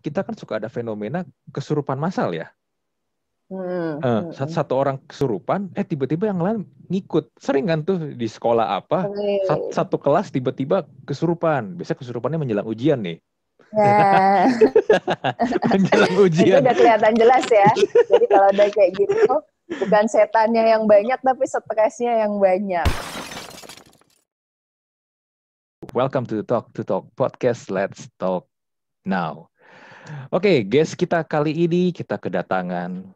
kita kan suka ada fenomena kesurupan massal ya. Satu orang kesurupan, tiba-tiba yang lain ngikut. Sering kan tuh di sekolah apa, satu kelas tiba-tiba kesurupan. Biasanya kesurupannya menjelang ujian nih. Nah, menjelang itu ujian. udah kelihatan jelas ya. Jadi kalau udah kayak gitu, bukan setannya yang banyak, tapi stresnya yang banyak. Welcome to Talk Podcast. Let's talk now. Oke, guys, kita kali ini kita kedatangan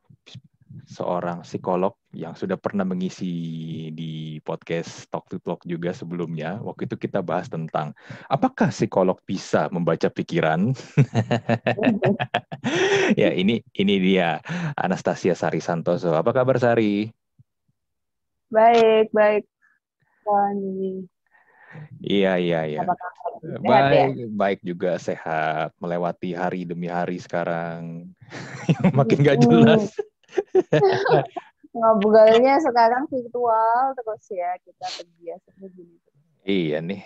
seorang psikolog yang sudah pernah mengisi di podcast Talk to Talk juga sebelumnya. Waktu itu kita bahas tentang apakah psikolog bisa membaca pikiran. Ya, ini dia Anastasia Sari Santoso. Apa kabar, Sari? Baik, baik. Fani. Iya. Apa kabar? Sehat ya? Baik juga, sehat. Melewati hari demi hari sekarang. Makin gak jelas. Ngobrolnya sekarang virtual terus ya, kita terbiasa begini. Iya nih,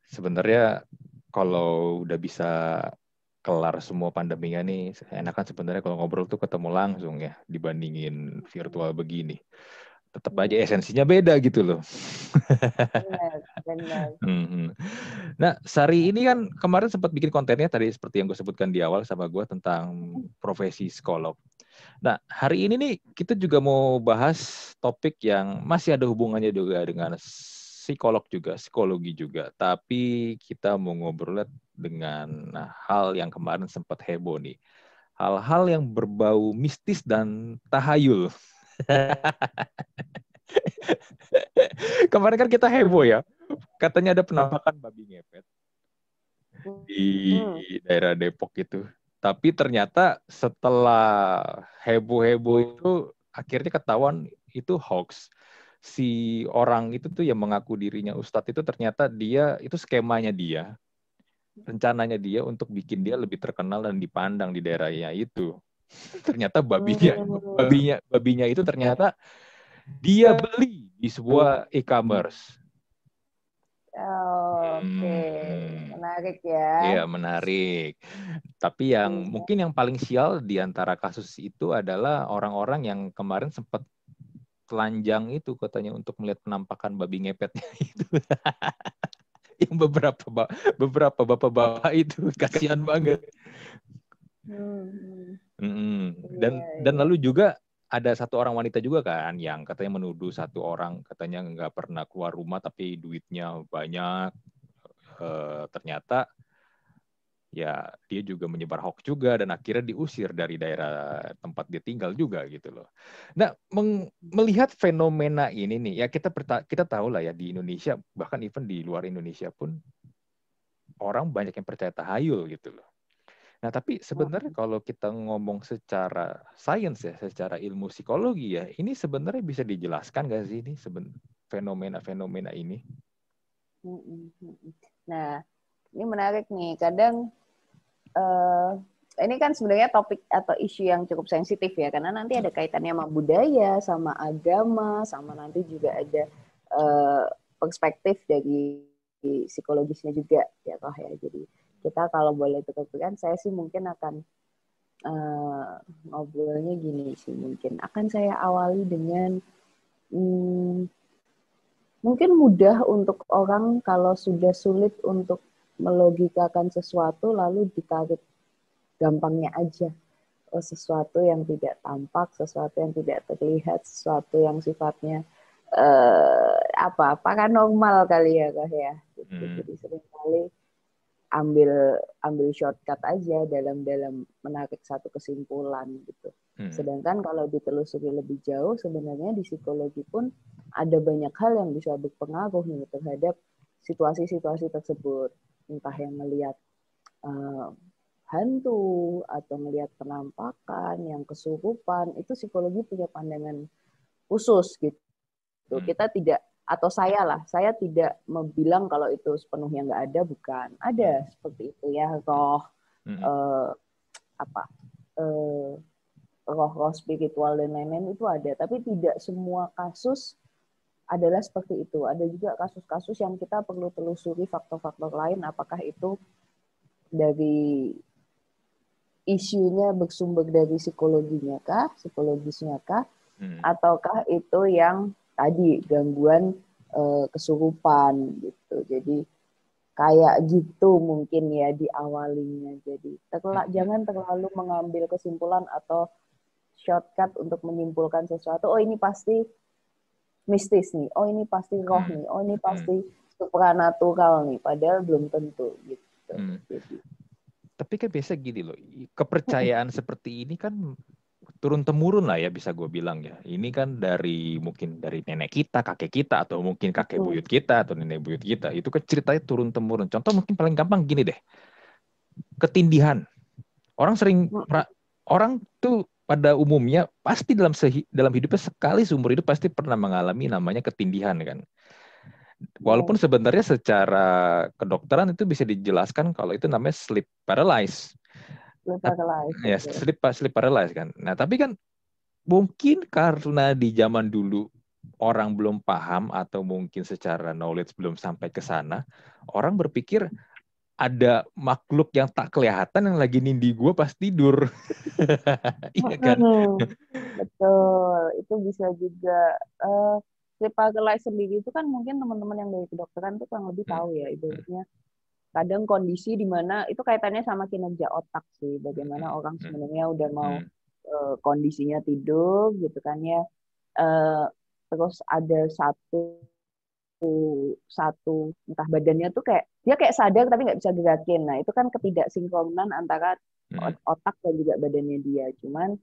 sebenarnya kalau udah bisa kelar semua pandeminya nih, enakan sebenarnya kalau ngobrol tuh ketemu langsung ya, dibandingin virtual begini. Tetap aja esensinya beda gitu loh. Benar. Nah, Sari ini kan kemarin sempat bikin kontennya tadi seperti yang gue sebutkan di awal sama gue tentang profesi psikolog. Nah, hari ini nih kita juga mau bahas topik yang masih ada hubungannya juga dengan psikolog juga, psikologi juga. Tapi kita mau ngobrol dengan hal yang kemarin sempat heboh nih. Hal-hal yang berbau mistis dan tahayul. Kemarin kan kita heboh ya. Katanya ada penampakan babi ngepet di daerah Depok itu. Tapi ternyata setelah heboh-heboh itu akhirnya ketahuan itu hoax. Si orang itu tuh yang mengaku dirinya Ustadz itu ternyata dia itu skemanya dia. Rencananya dia untuk bikin dia lebih terkenal dan dipandang di daerahnya itu. Ternyata babinya itu ternyata dia beli di sebuah e-commerce. Oke, menarik ya. Iya, menarik. Tapi yang mungkin yang paling sial di antara kasus itu adalah orang-orang yang kemarin sempat telanjang itu katanya untuk melihat penampakan babi ngepetnya itu. Yang beberapa bapak-bapak itu kasihan banget. Dan lalu juga ada satu orang wanita juga kan yang katanya menuduh satu orang katanya nggak pernah keluar rumah tapi duitnya banyak. Ternyata ya dia juga menyebar hoax juga dan akhirnya diusir dari daerah tempat dia tinggal juga gitu loh. Nah, melihat fenomena ini nih ya kita tahu lah ya di Indonesia bahkan even di luar Indonesia pun orang banyak yang percaya tahayul gitu loh. Nah, tapi sebenarnya kalau kita ngomong secara sains ya, secara ilmu psikologi ya, ini sebenarnya bisa dijelaskan nggak sih ini fenomena-fenomena ini? Nah, ini menarik nih. Kadang ini kan sebenarnya topik atau isu yang cukup sensitif ya, karena nanti ada kaitannya sama budaya, sama agama, sama nanti juga ada perspektif dari psikologisnya juga ya toh ya. Jadi kita kalau boleh tukar-tukaran, saya sih mungkin akan ngobrolnya gini sih, mungkin akan saya awali dengan mungkin mudah untuk orang kalau sudah sulit untuk melogikakan sesuatu lalu ditarik gampangnya aja. Sesuatu yang tidak tampak, sesuatu yang tidak terlihat, sesuatu yang sifatnya paranormal kali ya kah ya. Jadi seringkali ambil shortcut aja dalam menarik satu kesimpulan gitu. Sedangkan kalau ditelusuri lebih jauh sebenarnya di psikologi pun ada banyak hal yang bisa berpengaruh nih terhadap situasi-situasi tersebut. Entah yang melihat hantu atau melihat penampakan yang kesurupan, itu psikologi punya pandangan khusus gitu. Kita tidak, atau saya tidak bilang kalau itu sepenuhnya nggak ada, bukan. Ada seperti itu ya, roh spiritual dan lain-lain itu ada, tapi tidak semua kasus adalah seperti itu. Ada juga kasus-kasus yang kita perlu telusuri faktor-faktor lain, apakah itu dari isunya bersumber dari psikologinya kah, psikologisnya kah, ataukah itu yang tadi gangguan kesurupan gitu. Jadi kayak gitu mungkin ya diawalinya. Jadi jangan terlalu mengambil kesimpulan atau shortcut untuk menyimpulkan sesuatu. Oh ini pasti mistis nih. Oh ini pasti roh nih. Oh ini pasti supranatural nih. Padahal belum tentu gitu. Jadi. Tapi kan biasa gini loh, kepercayaan seperti ini kan turun temurun lah ya bisa gue bilang ya. Ini kan mungkin dari nenek kita, kakek kita, atau mungkin kakek buyut kita atau nenek buyut kita. Itu kan ceritanya turun temurun. Contoh mungkin paling gampang gini deh, ketindihan. Orang tuh pada umumnya pasti dalam hidupnya sekali seumur hidup pasti pernah mengalami namanya ketindihan kan. Walaupun sebenarnya secara kedokteran itu bisa dijelaskan kalau itu namanya sleep paralysis. Ya, sleep paralysis kan. Nah, tapi kan mungkin karena di zaman dulu orang belum paham atau mungkin secara knowledge belum sampai ke sana, orang berpikir ada makhluk yang tak kelihatan yang lagi nindi gue pas tidur. Iya kan? Betul, itu bisa juga. Sleep paralysis sendiri itu kan mungkin teman-teman yang dari kedokteran tuh kurang lebih tahu ya, ibaratnya kadang kondisi di mana itu kaitannya sama kinerja otak sih, bagaimana orang sebenarnya udah mau kondisinya tidur gitu kan ya, terus ada satu entah badannya tuh kayak dia kayak sadar tapi nggak bisa gerakin. Nah itu kan ketidaksinkronan antara otak dan juga badannya dia. Cuman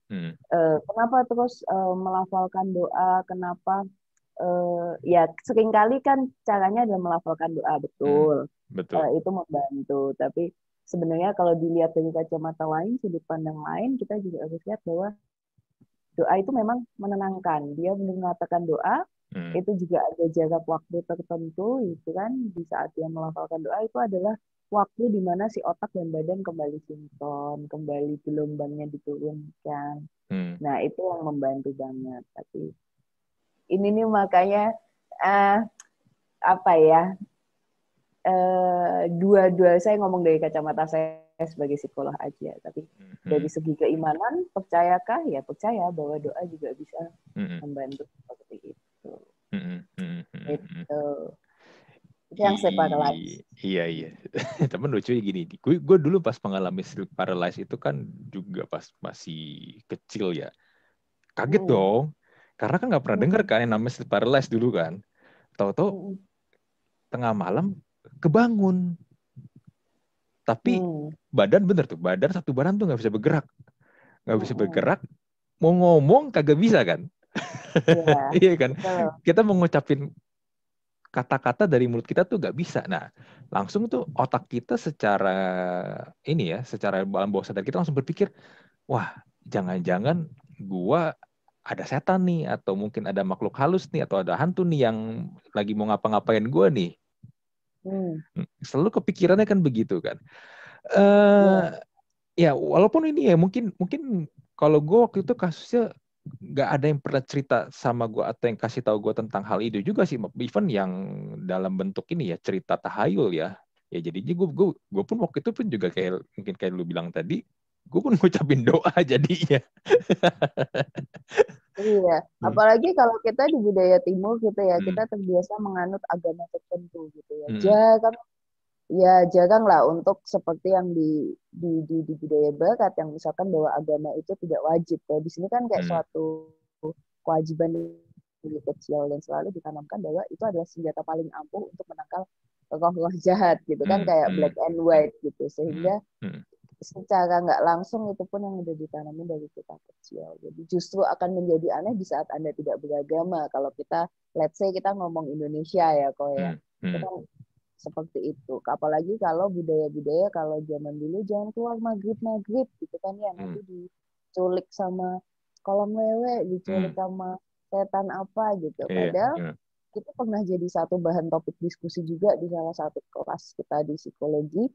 kenapa terus melafalkan doa? Kenapa? Ya seringkali kan caranya adalah melafalkan doa, betul. Itu membantu. Tapi sebenarnya kalau dilihat dari kacamata lain, sudut pandang lain, kita juga harus lihat bahwa doa itu memang menenangkan. Dia mengatakan doa, itu juga ada jarak waktu tertentu, itu kan di saat dia melafalkan doa itu adalah waktu di mana si otak dan badan kembali sinkron, kembali gelombangnya diturunkan. Nah itu yang membantu banget. Tapi ini nih makanya apa ya? Dua-dua saya ngomong dari kacamata saya sebagai psikolog aja, tapi dari segi keimanan percayakah? Ya percaya bahwa doa juga bisa membantu seperti itu. Itu yang sleep paralysis. Iya. Tapi lucunya gini, gue dulu pas mengalami sleep paralysis itu kan juga pas masih kecil ya, kaget dong, karena kan nggak pernah dengar kan yang namanya sleep paralysis dulu kan. Tahu-tahu tengah malam kebangun. Tapi badan satu badan tuh nggak bisa bergerak. Mau ngomong kagak bisa kan. Iya kan. Kita mau ngucapin kata-kata dari mulut kita tuh nggak bisa. Nah, langsung tuh otak kita secara alam bawah sadar kita langsung berpikir, wah, jangan-jangan gua ada setan nih, atau mungkin ada makhluk halus nih, atau ada hantu nih yang lagi mau ngapa-ngapain gua nih. Selalu kepikirannya kan begitu kan. Ya walaupun ini ya mungkin kalau gue waktu itu kasusnya nggak ada yang pernah cerita sama gue atau yang kasih tahu gue tentang hal itu juga sih, even yang dalam bentuk ini ya cerita tahayul ya jadinya gue pun waktu itu pun juga mungkin kayak lu bilang tadi, gue pun ngucapin doa jadinya. Iya, apalagi kalau kita di budaya timur gitu ya, kita terbiasa menganut agama tertentu gitu ya. Jarang lah untuk seperti yang di budaya barat yang misalkan bahwa agama itu tidak wajib. Kalau di sini kan kayak suatu kewajiban dari kecil dan selalu ditanamkan bahwa itu adalah senjata paling ampuh untuk menangkal roh-roh jahat gitu kan, kayak black and white gitu, sehingga secara nggak langsung itu pun yang udah ditanamin dari kita kecil. Jadi justru akan menjadi aneh di saat Anda tidak beragama. Kalau kita, let's say kita ngomong Indonesia ya, kok ya, kita seperti itu. Apalagi kalau budaya-budaya kalau zaman dulu jangan keluar maghrib gitu kan ya, nanti diculik sama kolom wewe, diculik sama setan apa gitu. Padahal itu pernah jadi satu bahan topik diskusi juga di salah satu kelas kita di psikologi.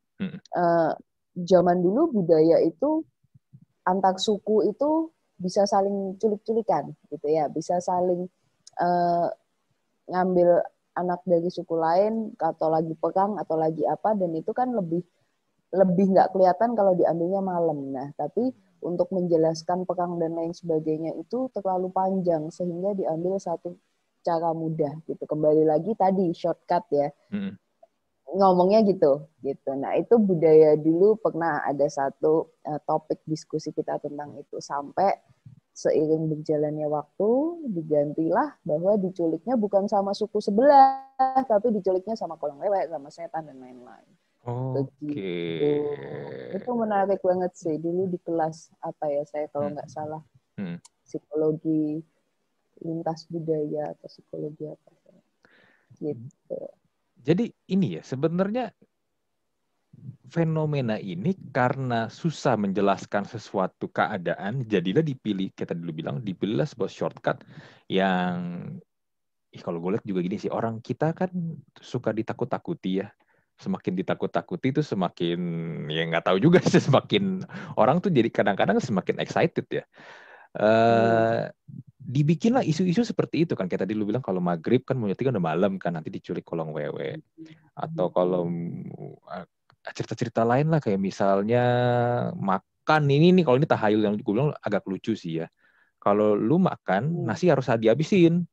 Zaman dulu budaya itu antar suku itu bisa saling culik-culikan gitu ya, bisa saling ngambil anak dari suku lain atau lagi perang atau lagi apa, dan itu kan lebih lebih nggak kelihatan kalau diambilnya malam. Nah, tapi untuk menjelaskan pegang dan lain sebagainya itu terlalu panjang sehingga diambil satu cara mudah gitu. Kembali lagi tadi shortcut ya. Ngomongnya gitu. Nah, itu budaya dulu pernah ada satu topik diskusi kita tentang itu sampai seiring berjalannya waktu digantilah bahwa diculiknya bukan sama suku sebelah tapi diculiknya sama kolong lewek, sama setan dan lain-lain. Begitu. Itu menarik banget sih. Dulu di kelas apa ya, saya kalau nggak salah psikologi lintas budaya atau psikologi apa gitu. Jadi ini ya sebenarnya fenomena ini karena susah menjelaskan sesuatu keadaan, jadilah dipilih, kita dulu bilang, dipilihlah sebuah shortcut yang kalau gue lihat juga gini sih, orang kita kan suka ditakut-takuti ya. Semakin ditakut-takuti itu semakin, ya nggak tahu juga sih, semakin orang tuh jadi kadang-kadang semakin excited ya. Dibikinlah isu-isu seperti itu kan, kayak tadi lu bilang kalau maghrib kan berarti kan udah malam kan, nanti diculik kolong wewe. Atau kalau cerita-cerita lain lah, kayak misalnya makan ini nih, kalau ini tahayul yang gue bilang agak lucu sih ya. Kalau lu makan, nasi harus dihabisin.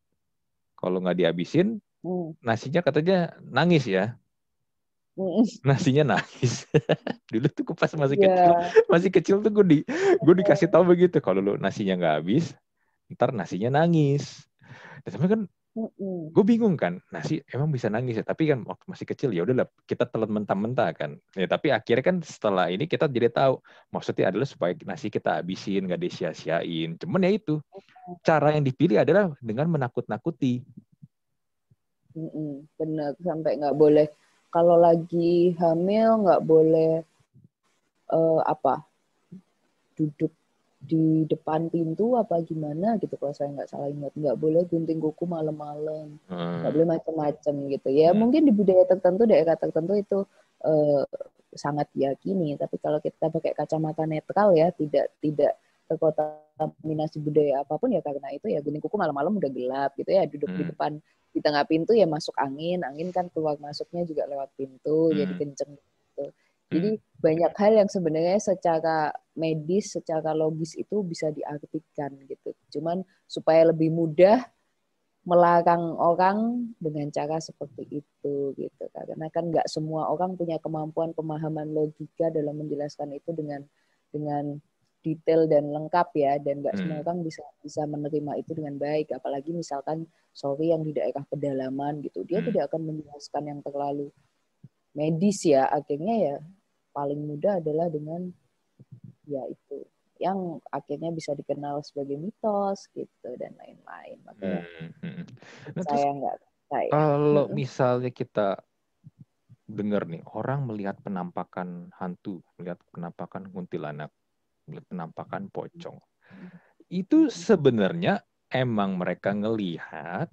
Kalau nggak dihabisin, nasinya katanya nangis ya. Nasinya nangis. Dulu tuh pas masih kecil tuh gue dikasih tahu begitu. Kalau lu nasinya nggak habis, ntar nasinya nangis. Tapi kan gue bingung kan, nasi emang bisa nangis ya. Tapi kan waktu masih kecil ya udahlah, kita telan mentah-mentah kan. Ya tapi akhirnya kan setelah ini kita jadi tahu maksudnya adalah supaya nasi kita habisin, nggak disia-siain. Cuman ya itu cara yang dipilih adalah dengan menakut-nakuti. Benar, sampai nggak boleh kalau lagi hamil nggak boleh duduk di depan pintu apa gimana gitu, kalau saya nggak salah ingat. Nggak boleh gunting kuku malam-malam, nggak boleh macam-macam gitu ya. Mungkin di budaya tertentu, daerah tertentu itu sangat diyakini, tapi kalau kita pakai kacamata netral ya, tidak terkontaminasi budaya apapun ya, karena itu ya gunting kuku malam-malam udah gelap gitu ya, duduk di depan di tengah pintu ya masuk angin kan keluar masuknya juga lewat pintu, jadi kenceng gitu. Jadi banyak hal yang sebenarnya secara medis, secara logis itu bisa diartikan gitu. Cuman supaya lebih mudah melarang orang dengan cara seperti itu gitu. Karena kan nggak semua orang punya kemampuan pemahaman logika dalam menjelaskan itu dengan detail dan lengkap ya, dan nggak semua orang bisa menerima itu dengan baik. Apalagi misalkan yang di daerah pedalaman gitu, dia tidak akan menjelaskan yang terlalu medis ya. Akhirnya ya paling mudah adalah dengan ya itu yang akhirnya bisa dikenal sebagai mitos gitu dan lain-lain. Makanya saya nggak percaya. Kalau misalnya kita dengar nih, orang melihat penampakan hantu, melihat penampakan kuntilanak, melihat penampakan pocong, itu sebenarnya emang mereka ngelihat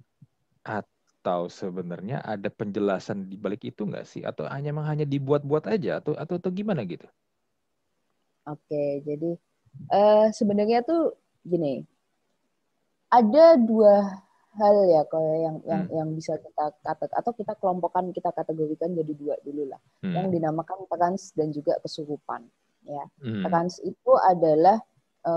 atau sebenarnya ada penjelasan di balik itu nggak sih? Atau hanya dibuat-buat aja atau gimana gitu? Oke, jadi sebenarnya tuh gini, ada dua hal ya kayak yang bisa kita katakan atau kita kelompokkan, kita kategorikan jadi dua dulu lah. Yang dinamakan trans dan juga kesurupan. Ya, trans itu adalah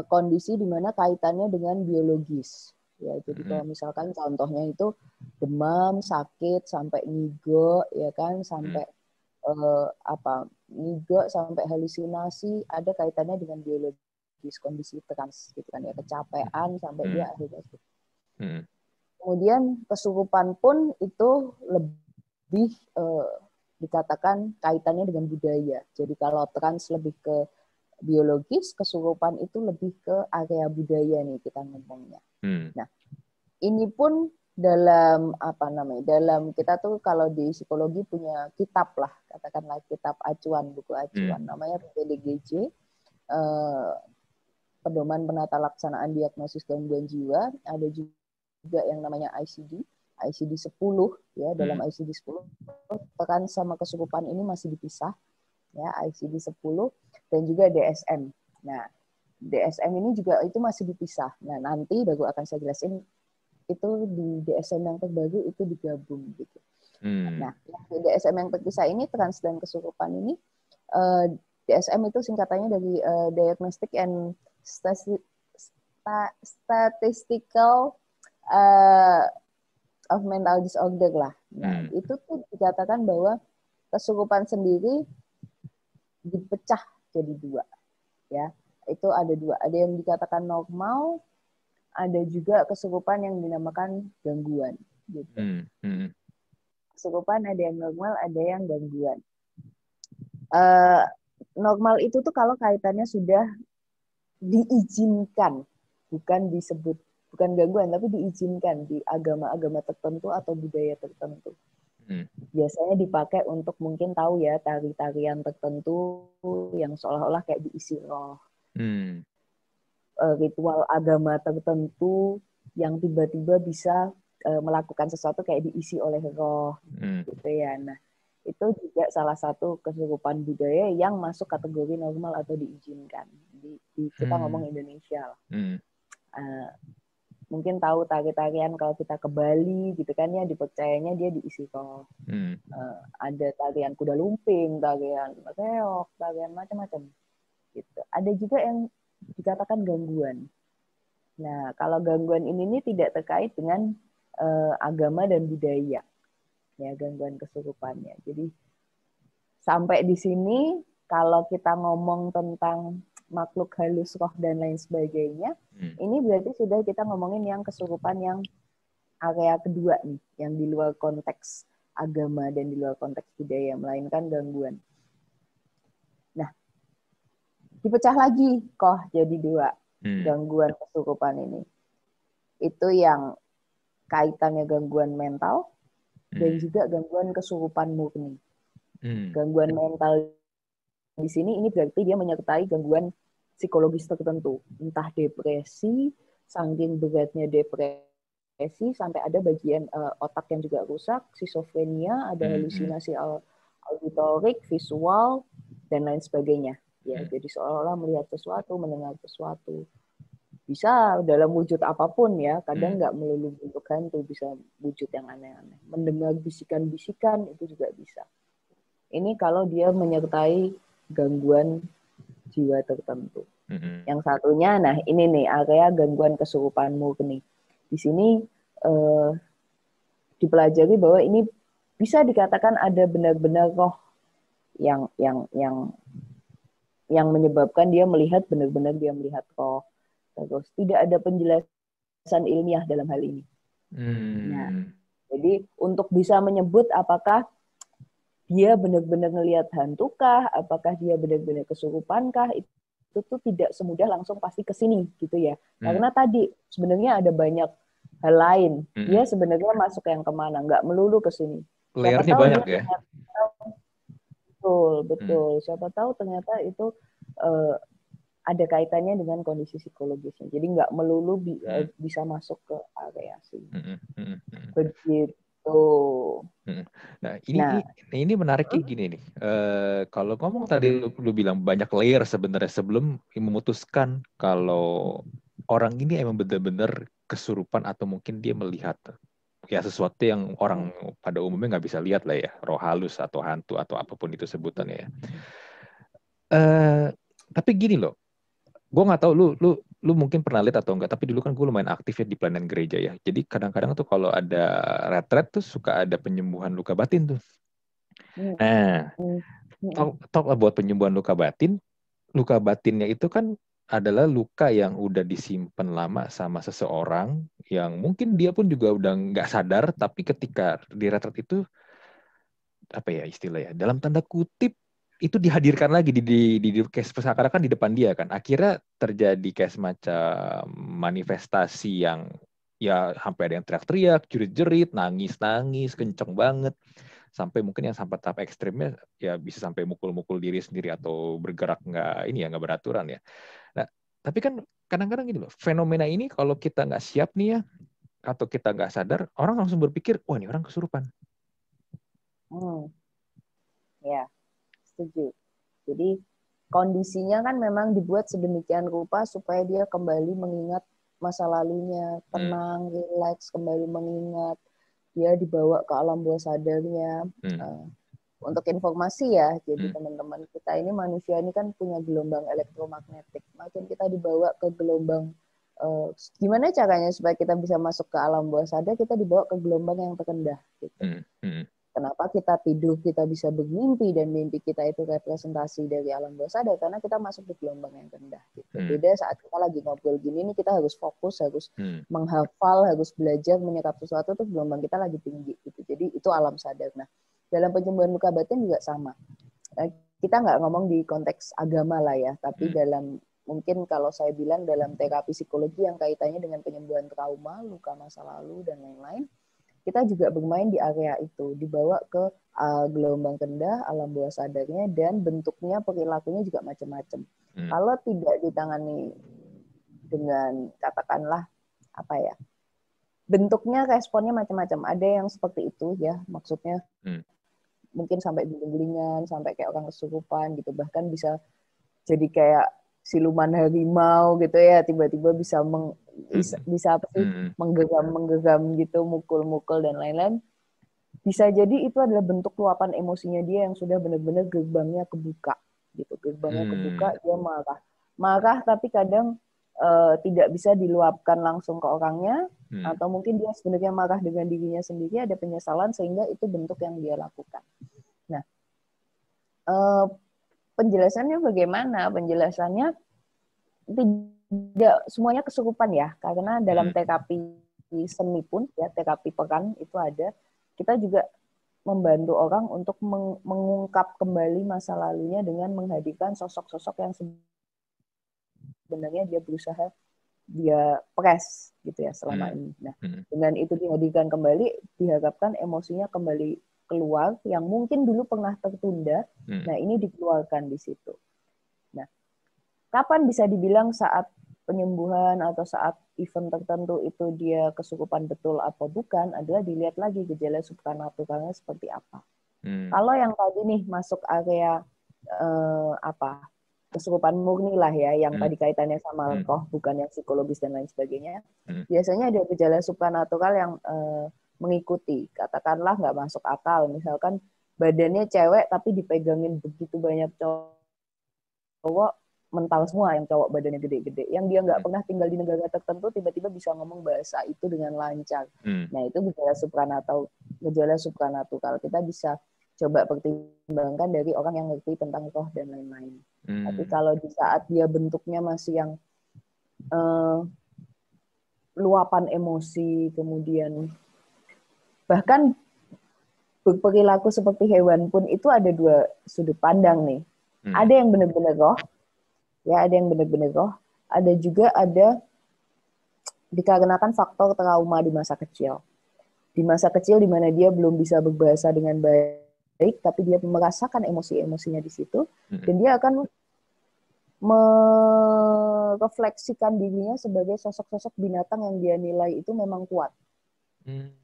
kondisi di mana kaitannya dengan biologis. Ya, jadi kalau misalkan contohnya itu demam, sakit sampai ngigo, ya kan, sampai ngigo sampai halusinasi, ada kaitannya dengan biologis, kondisi trans gitu kan ya, kecapean sampai dia akhirnya kemudian kesurupan pun itu lebih dikatakan kaitannya dengan budaya. Jadi kalau trans lebih ke biologis, kesurupan itu lebih ke area budaya nih kita ngomongnya. Nah, ini pun dalam dalam kita tuh kalau di psikologi punya kitab lah, katakanlah kitab acuan, buku acuan, namanya PDGJ, Pedoman Penata Laksanaan Diagnosis Gangguan Jiwa. Ada juga yang namanya ICD 10 ya. Dalam ICD 10 trans sama kesurupan ini masih dipisah ya, ICD 10 dan juga DSM. Nah, DSM ini juga itu masih dipisah. Nah, nanti baru akan saya jelasin itu di DSM yang terbaru itu digabung gitu. Nah, di DSM yang terpisah ini trans dan kesurupan ini DSM itu singkatannya dari Diagnostic and Statistical of Mental Disorder lah. Nah, itu tuh dikatakan bahwa kesurupan sendiri dipecah jadi dua, ya. Itu ada dua. Ada yang dikatakan normal, ada juga kesurupan yang dinamakan gangguan. Gitu. Kesurupan ada yang normal, ada yang gangguan. Normal itu tuh kalau kaitannya sudah diizinkan, bukan gangguan, tapi diizinkan di agama-agama tertentu atau budaya tertentu. Biasanya dipakai untuk mungkin tahu ya tari-tarian tertentu yang seolah-olah kayak diisi roh. Ritual agama tertentu yang tiba-tiba bisa melakukan sesuatu kayak diisi oleh roh, gitu ya. Nah, itu juga salah satu kesurupan budaya yang masuk kategori normal atau diizinkan. Kita ngomong Indonesia lah. Mungkin tahu tari-tarian kalau kita ke Bali gitu kan ya, dipercayanya dia diisi roh. Ada tarian kuda lumping, tarian reok, tarian macam-macam gitu. Ada juga yang dikatakan gangguan. Nah, kalau gangguan ini tidak terkait dengan agama dan budaya, ya, gangguan kesurupannya. Jadi sampai di sini kalau kita ngomong tentang makhluk halus, roh dan lain sebagainya, ini berarti sudah kita ngomongin yang kesurupan yang area kedua nih, yang di luar konteks agama dan di luar konteks budaya, melainkan gangguan. Nah, dipecah lagi kok jadi dua gangguan kesurupan ini. Itu yang kaitannya gangguan mental dan juga gangguan kesurupan murni. Gangguan mental di sini ini berarti dia menyertai gangguan psikologis tertentu, entah depresi, saking beratnya depresi sampai ada bagian otak yang juga rusak, skizofrenia, ada halusinasi auditorik, visual dan lain sebagainya. Ya, jadi seolah-olah melihat sesuatu, mendengar sesuatu. Bisa dalam wujud apapun ya, kadang nggak melulu bentuk hantu, bisa wujud yang aneh-aneh. Mendengar bisikan-bisikan itu juga bisa. Ini kalau dia menyertai gangguan jiwa tertentu. Yang satunya, nah ini nih area gangguan kesurupan murni. Di sini dipelajari bahwa ini bisa dikatakan ada benar-benar roh yang menyebabkan dia melihat benar-benar dia melihat roh. Terus tidak ada penjelasan ilmiah dalam hal ini. Nah, jadi untuk bisa menyebut apakah dia benar-benar ngelihat hantukah, apakah dia benar-benar kesurupankah, itu tuh tidak semudah langsung pasti ke sini gitu ya. Karena tadi sebenarnya ada banyak hal lain. Dia sebenarnya masuk yang kemana, nggak melulu ke sini. Layernya banyak ya. Betul. Siapa tahu ternyata itu ada kaitannya dengan kondisi psikologisnya. Jadi nggak melulu bisa masuk ke area sini. Begitu. Nah, ini menariknya gini nih. Kalau ngomong tadi lu bilang banyak layer sebenarnya sebelum memutuskan kalau orang ini emang benar-benar kesurupan atau mungkin dia melihat ya sesuatu yang orang pada umumnya nggak bisa lihat lah ya, roh halus atau hantu atau apapun itu sebutannya ya. Tapi gini loh, gue nggak tahu lu mungkin pernah lihat atau enggak, tapi dulu kan gue lumayan aktif ya di pelayanan gereja ya. Jadi kadang-kadang tuh kalau ada retret tuh suka ada penyembuhan luka batin tuh. Nah, talk buat penyembuhan luka batin. Luka batinnya itu kan adalah luka yang udah disimpan lama sama seseorang yang mungkin dia pun juga udah nggak sadar, tapi ketika di retret itu apa ya istilahnya, dalam tanda kutip itu dihadirkan lagi di case seakan-akan di depan dia kan. Akhirnya terjadi kayak semacam manifestasi yang ya sampai ada yang teriak-teriak, jerit-jerit, nangis-nangis, kenceng banget. Sampai mungkin yang sampai tahap ekstrimnya ya bisa sampai mukul-mukul diri sendiri atau bergerak nggak beraturan ya. Nah, tapi kan kadang-kadang gini loh, fenomena ini kalau kita nggak siap nih ya, atau kita nggak sadar, orang langsung berpikir, wah ini orang kesurupan. Ya, setuju. Jadi kondisinya kan memang dibuat sedemikian rupa supaya dia kembali mengingat masa lalunya, tenang, rileks, kembali mengingat. Dia dibawa ke alam bawah sadarnya untuk informasi ya, jadi teman-teman kita ini manusia ini kan punya gelombang elektromagnetik. Makin kita dibawa ke gelombang, gimana caranya supaya kita bisa masuk ke alam bawah sadar, kita dibawa ke gelombang yang terendah. Gitu. Kenapa kita tidur kita bisa bermimpi dan mimpi kita itu representasi dari alam bawah sadar, karena kita masuk di gelombang yang rendah. Gitu. Beda saat kita lagi ngobrol gini nih, kita harus fokus, harus menghafal, harus belajar menyerap sesuatu, tuh gelombang kita lagi tinggi. Gitu. Jadi itu alam sadar. Nah, dalam penyembuhan luka batin juga sama. Kita nggak ngomong di konteks agama lah ya, tapi dalam mungkin kalau saya bilang dalam terapi psikologi yang kaitannya dengan penyembuhan trauma, luka masa lalu dan lain-lain. Kita juga bermain di area itu, dibawa ke gelombang rendah, alam bawah sadarnya, dan bentuknya, perilakunya juga macam-macam. Kalau tidak ditangani dengan, katakanlah, apa ya, bentuknya, responnya macam-macam. Ada yang seperti itu ya, maksudnya mungkin sampai guling-gulingan, sampai kayak orang kesurupan gitu, bahkan bisa jadi kayak siluman harimau gitu ya, tiba-tiba bisa bisa apa sih, menggenggam gitu, mukul-mukul dan lain-lain. Bisa jadi itu adalah bentuk luapan emosinya dia yang sudah benar-benar gerbangnya kebuka gitu. Gerbangnya kebuka, dia marah tapi kadang tidak bisa diluapkan langsung ke orangnya, atau mungkin dia sebenarnya marah dengan dirinya sendiri, ada penyesalan sehingga itu bentuk yang dia lakukan. Nah, penjelasannya bagaimana? Penjelasannya tidak semuanya kesurupan ya, karena dalam terapi seni pun ya, terapi peran itu ada, kita juga membantu orang untuk mengungkap kembali masa lalunya dengan menghadirkan sosok-sosok yang sebenarnya dia berusaha dia press gitu ya selama ini. Nah, dengan itu dihadirkan kembali, diharapkan emosinya kembali keluar yang mungkin dulu pernah tertunda. Nah, ini dikeluarkan di situ. Nah, kapan bisa dibilang saat penyembuhan atau saat event tertentu itu dia kesurupan betul atau bukan, adalah dilihat lagi gejala supranaturalnya seperti apa. Kalau yang tadi nih masuk area kesurupan murni lah ya, yang tadi kaitannya sama roh, bukan yang psikologis dan lain sebagainya, biasanya ada gejala supranatural yang mengikuti. Katakanlah nggak masuk akal, misalkan badannya cewek tapi dipegangin begitu banyak cowok, mental semua yang cowok badannya gede-gede, yang dia nggak pernah tinggal di negara tertentu tiba-tiba bisa ngomong bahasa itu dengan lancar. Nah, itu gejala supranatural. Kita bisa coba pertimbangkan dari orang yang ngerti tentang roh dan lain-lain. Tapi kalau di saat dia bentuknya masih yang luapan emosi, kemudian bahkan berperilaku seperti hewan pun, itu ada dua sudut pandang nih. Ada yang benar-benar roh, ya, ada yang benar-benar roh. Ada juga dikarenakan faktor trauma di masa kecil. Di masa kecil di mana dia belum bisa berbahasa dengan baik, tapi dia merasakan emosi-emosinya di situ, dan dia akan merefleksikan dirinya sebagai sosok-sosok binatang yang dia nilai itu memang kuat,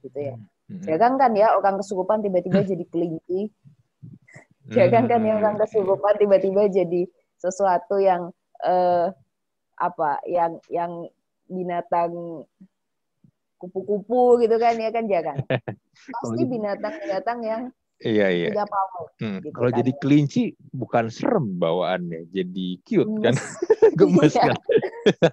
gitu ya. Jangan kan ya orang kesurupan tiba-tiba jadi kelinci, jangan kan ya orang kesurupan tiba-tiba jadi sesuatu yang yang binatang kupu-kupu gitu kan ya, kan jangan. Pasti binatang-binatang yang punya power. Gitu kalau kan. jadi kelinci bukan serem bawaannya, jadi cute kan, gemes kan.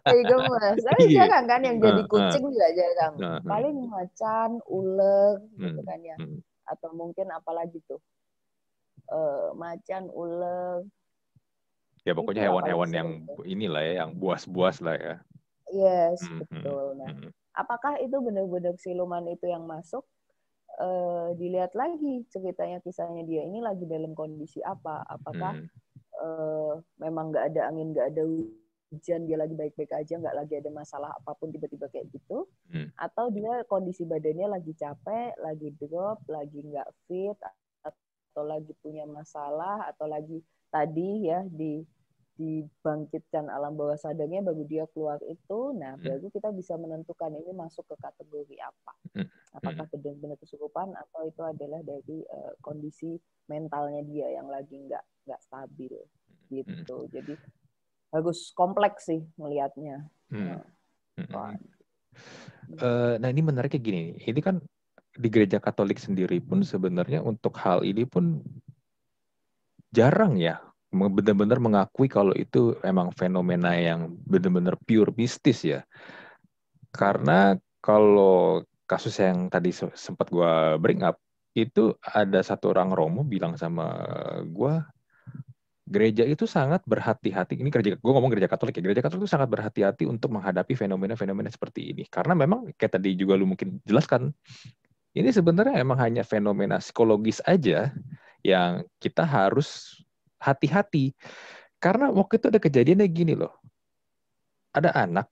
Gemes. Tapi jarang kan yang jadi kucing juga jarang. Paling macan, ular gitu kan ya. Atau mungkin apalagi tuh, macan, ular. Ya pokoknya hewan-hewan yang inilah ya, yang buas-buas lah ya. Yes, betul. Nah, apakah itu benar-benar siluman itu yang masuk? Dilihat lagi ceritanya, kisahnya dia ini lagi dalam kondisi apa? Apakah memang nggak ada angin, nggak ada hujan, dia lagi baik-baik aja, nggak lagi ada masalah apapun, tiba-tiba kayak gitu? Atau dia kondisi badannya lagi capek, lagi drop, lagi nggak fit, atau lagi punya masalah, atau lagi tadi ya dibangkitkan alam bawah sadarnya baru dia keluar itu. Nah, baru kita bisa menentukan ini masuk ke kategori apa. Apakah benar-benar kesurupan atau itu adalah dari kondisi mentalnya dia yang lagi nggak stabil gitu. Jadi harus kompleks sih melihatnya. Nah, ini menariknya gini. Ini kan di gereja Katolik sendiri pun sebenarnya untuk hal ini pun jarang ya benar-benar mengakui kalau itu emang fenomena yang benar-benar pure mistis ya. Karena kalau kasus yang tadi sempat gue bring up, itu ada satu orang Romo bilang sama gue, gereja itu sangat berhati-hati. Ini gue ngomong gereja Katolik ya. Gereja Katolik itu sangat berhati-hati untuk menghadapi fenomena-fenomena seperti ini. Karena memang kayak tadi juga lu mungkin jelaskan, ini sebenarnya emang hanya fenomena psikologis aja yang kita harus hati-hati. Karena waktu itu ada kejadiannya gini loh. Ada anak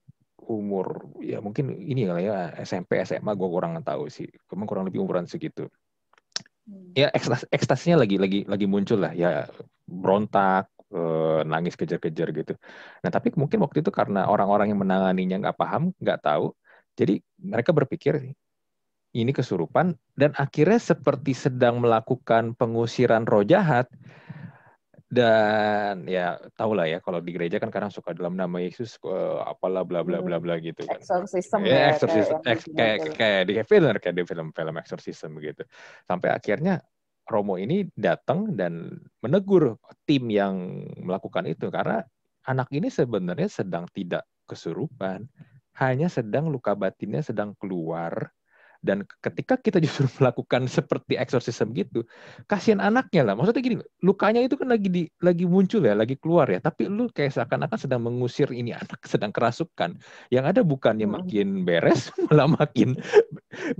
umur ya mungkin ini ya SMP SMA gue kurang tahu sih. Kurang lebih umuran segitu. Ya ekstasinya lagi muncul lah ya, berontak, nangis kejar-kejar gitu. Nah tapi mungkin waktu itu karena orang-orang yang menanganinya nggak paham, nggak tahu, jadi mereka berpikir ini kesurupan dan akhirnya seperti sedang melakukan pengusiran roh jahat. Dan ya tau lah ya kalau di gereja kan kadang suka dalam nama Yesus apalah bla bla bla bla gitu kan. Exorcism Ya, ya kayak eksorsis yang di film. kayak di film-film eksorsisme begitu. Sampai akhirnya Romo ini datang dan menegur tim yang melakukan itu karena anak ini sebenarnya sedang tidak kesurupan, hanya sedang luka batinnya sedang keluar. Dan ketika kita justru melakukan seperti eksorsisme gitu, kasihan anaknya lah. Maksudnya gini, lukanya itu kan lagi muncul ya, lagi keluar ya. Tapi lu kayak seakan-akan sedang mengusir ini anak sedang kerasukan. Yang ada bukannya makin beres, malah makin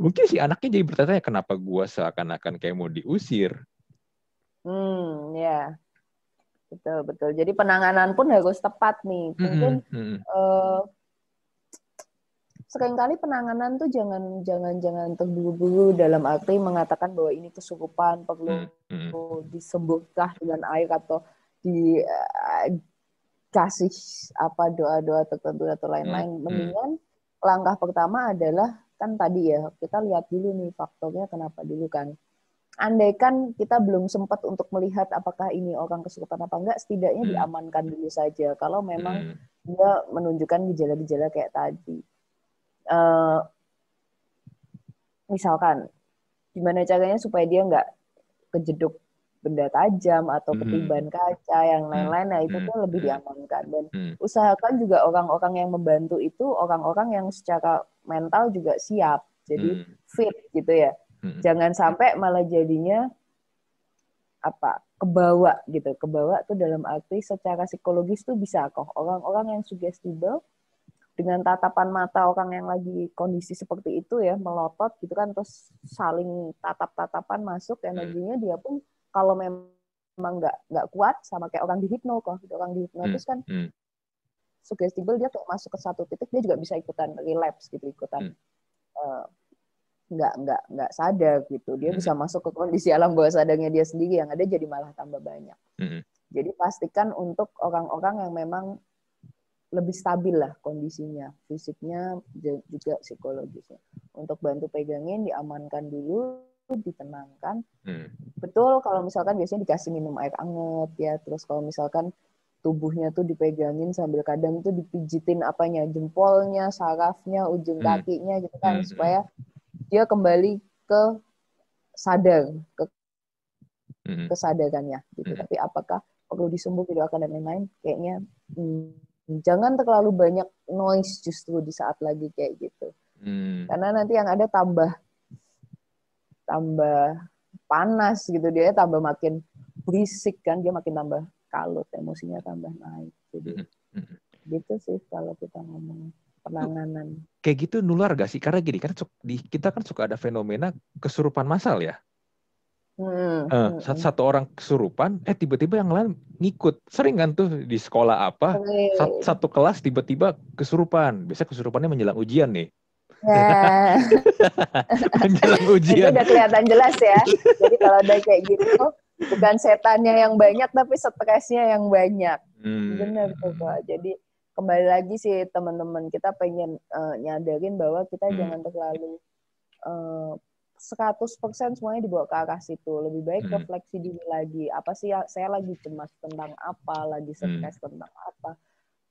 mungkin si anaknya jadi bertanya kenapa gua seakan-akan kayak mau diusir. Ya, betul. Jadi penanganan pun harus tepat nih. Mungkin seringkali penanganan tuh jangan terburu-buru dalam arti mengatakan bahwa ini kesurupan perlu disembuhkan dengan air atau dikasih apa doa-doa tertentu atau lain-lain. Mendingan langkah pertama adalah kan tadi ya kita lihat dulu nih faktornya kenapa dulu kan. Andaikan kita belum sempat untuk melihat apakah ini orang kesurupan apa enggak, setidaknya diamankan dulu saja. Kalau memang dia menunjukkan gejala-gejala kayak tadi. Misalkan gimana caranya supaya dia nggak kejeduk benda tajam atau ketiban kaca yang lain-lain, nah itu tuh lebih diamankan. Dan usahakan juga orang-orang yang membantu itu orang-orang yang secara mental juga siap, jadi fit gitu ya. Jangan sampai malah jadinya kebawa gitu. Kebawa tuh dalam arti secara psikologis tuh bisa kok orang-orang yang sugestible dengan tatapan mata orang yang lagi kondisi seperti itu ya, melotot gitu kan, terus saling tatap-tatapan masuk energinya, dia pun kalau memang nggak kuat sama kayak orang di hipno kok, orang di hipnotis kan sugestible, dia kayak masuk ke satu titik dia juga bisa ikutan relapse gitu, ikutan nggak sadar gitu, dia bisa masuk ke kondisi alam bawah sadarnya dia sendiri, yang ada jadi malah tambah banyak. Jadi pastikan untuk orang-orang yang memang lebih stabil lah kondisinya, fisiknya juga psikologisnya. Untuk bantu pegangin, diamankan dulu, ditenangkan. Betul kalau misalkan biasanya dikasih minum air anget ya, terus kalau misalkan tubuhnya tuh dipegangin sambil kadang tuh dipijitin apanya, jempolnya, sarafnya, ujung kakinya gitu kan, supaya dia kembali ke sadar, ke kesadarannya gitu. Tapi apakah perlu disembuhkan dan lain-lain, kayaknya jangan terlalu banyak noise justru di saat lagi kayak gitu. Karena nanti yang ada tambah panas gitu, dia tambah makin berisik kan, dia makin tambah kalut, emosinya tambah naik. Jadi gitu sih kalau kita ngomong penanganan. Kayak gitu nular gak sih? Karena gini kan kita kan suka ada fenomena kesurupan massal ya. Satu orang kesurupan, tiba-tiba yang lain ngikut. Sering kan tuh di sekolah apa, satu kelas tiba-tiba kesurupan. Biasanya kesurupannya menjelang ujian nih. Nah, menjelang ujian. Itu udah kelihatan jelas ya. Jadi kalau udah kayak gitu, bukan setannya yang banyak, tapi stresnya yang banyak. Benar tuh Pak. Jadi kembali lagi sih teman-teman, kita pengen nyadarin bahwa kita jangan terlalu 100% semuanya dibawa ke arah situ. Lebih baik refleksi diri lagi. Apa sih saya lagi cemas tentang apa, lagi stres tentang apa.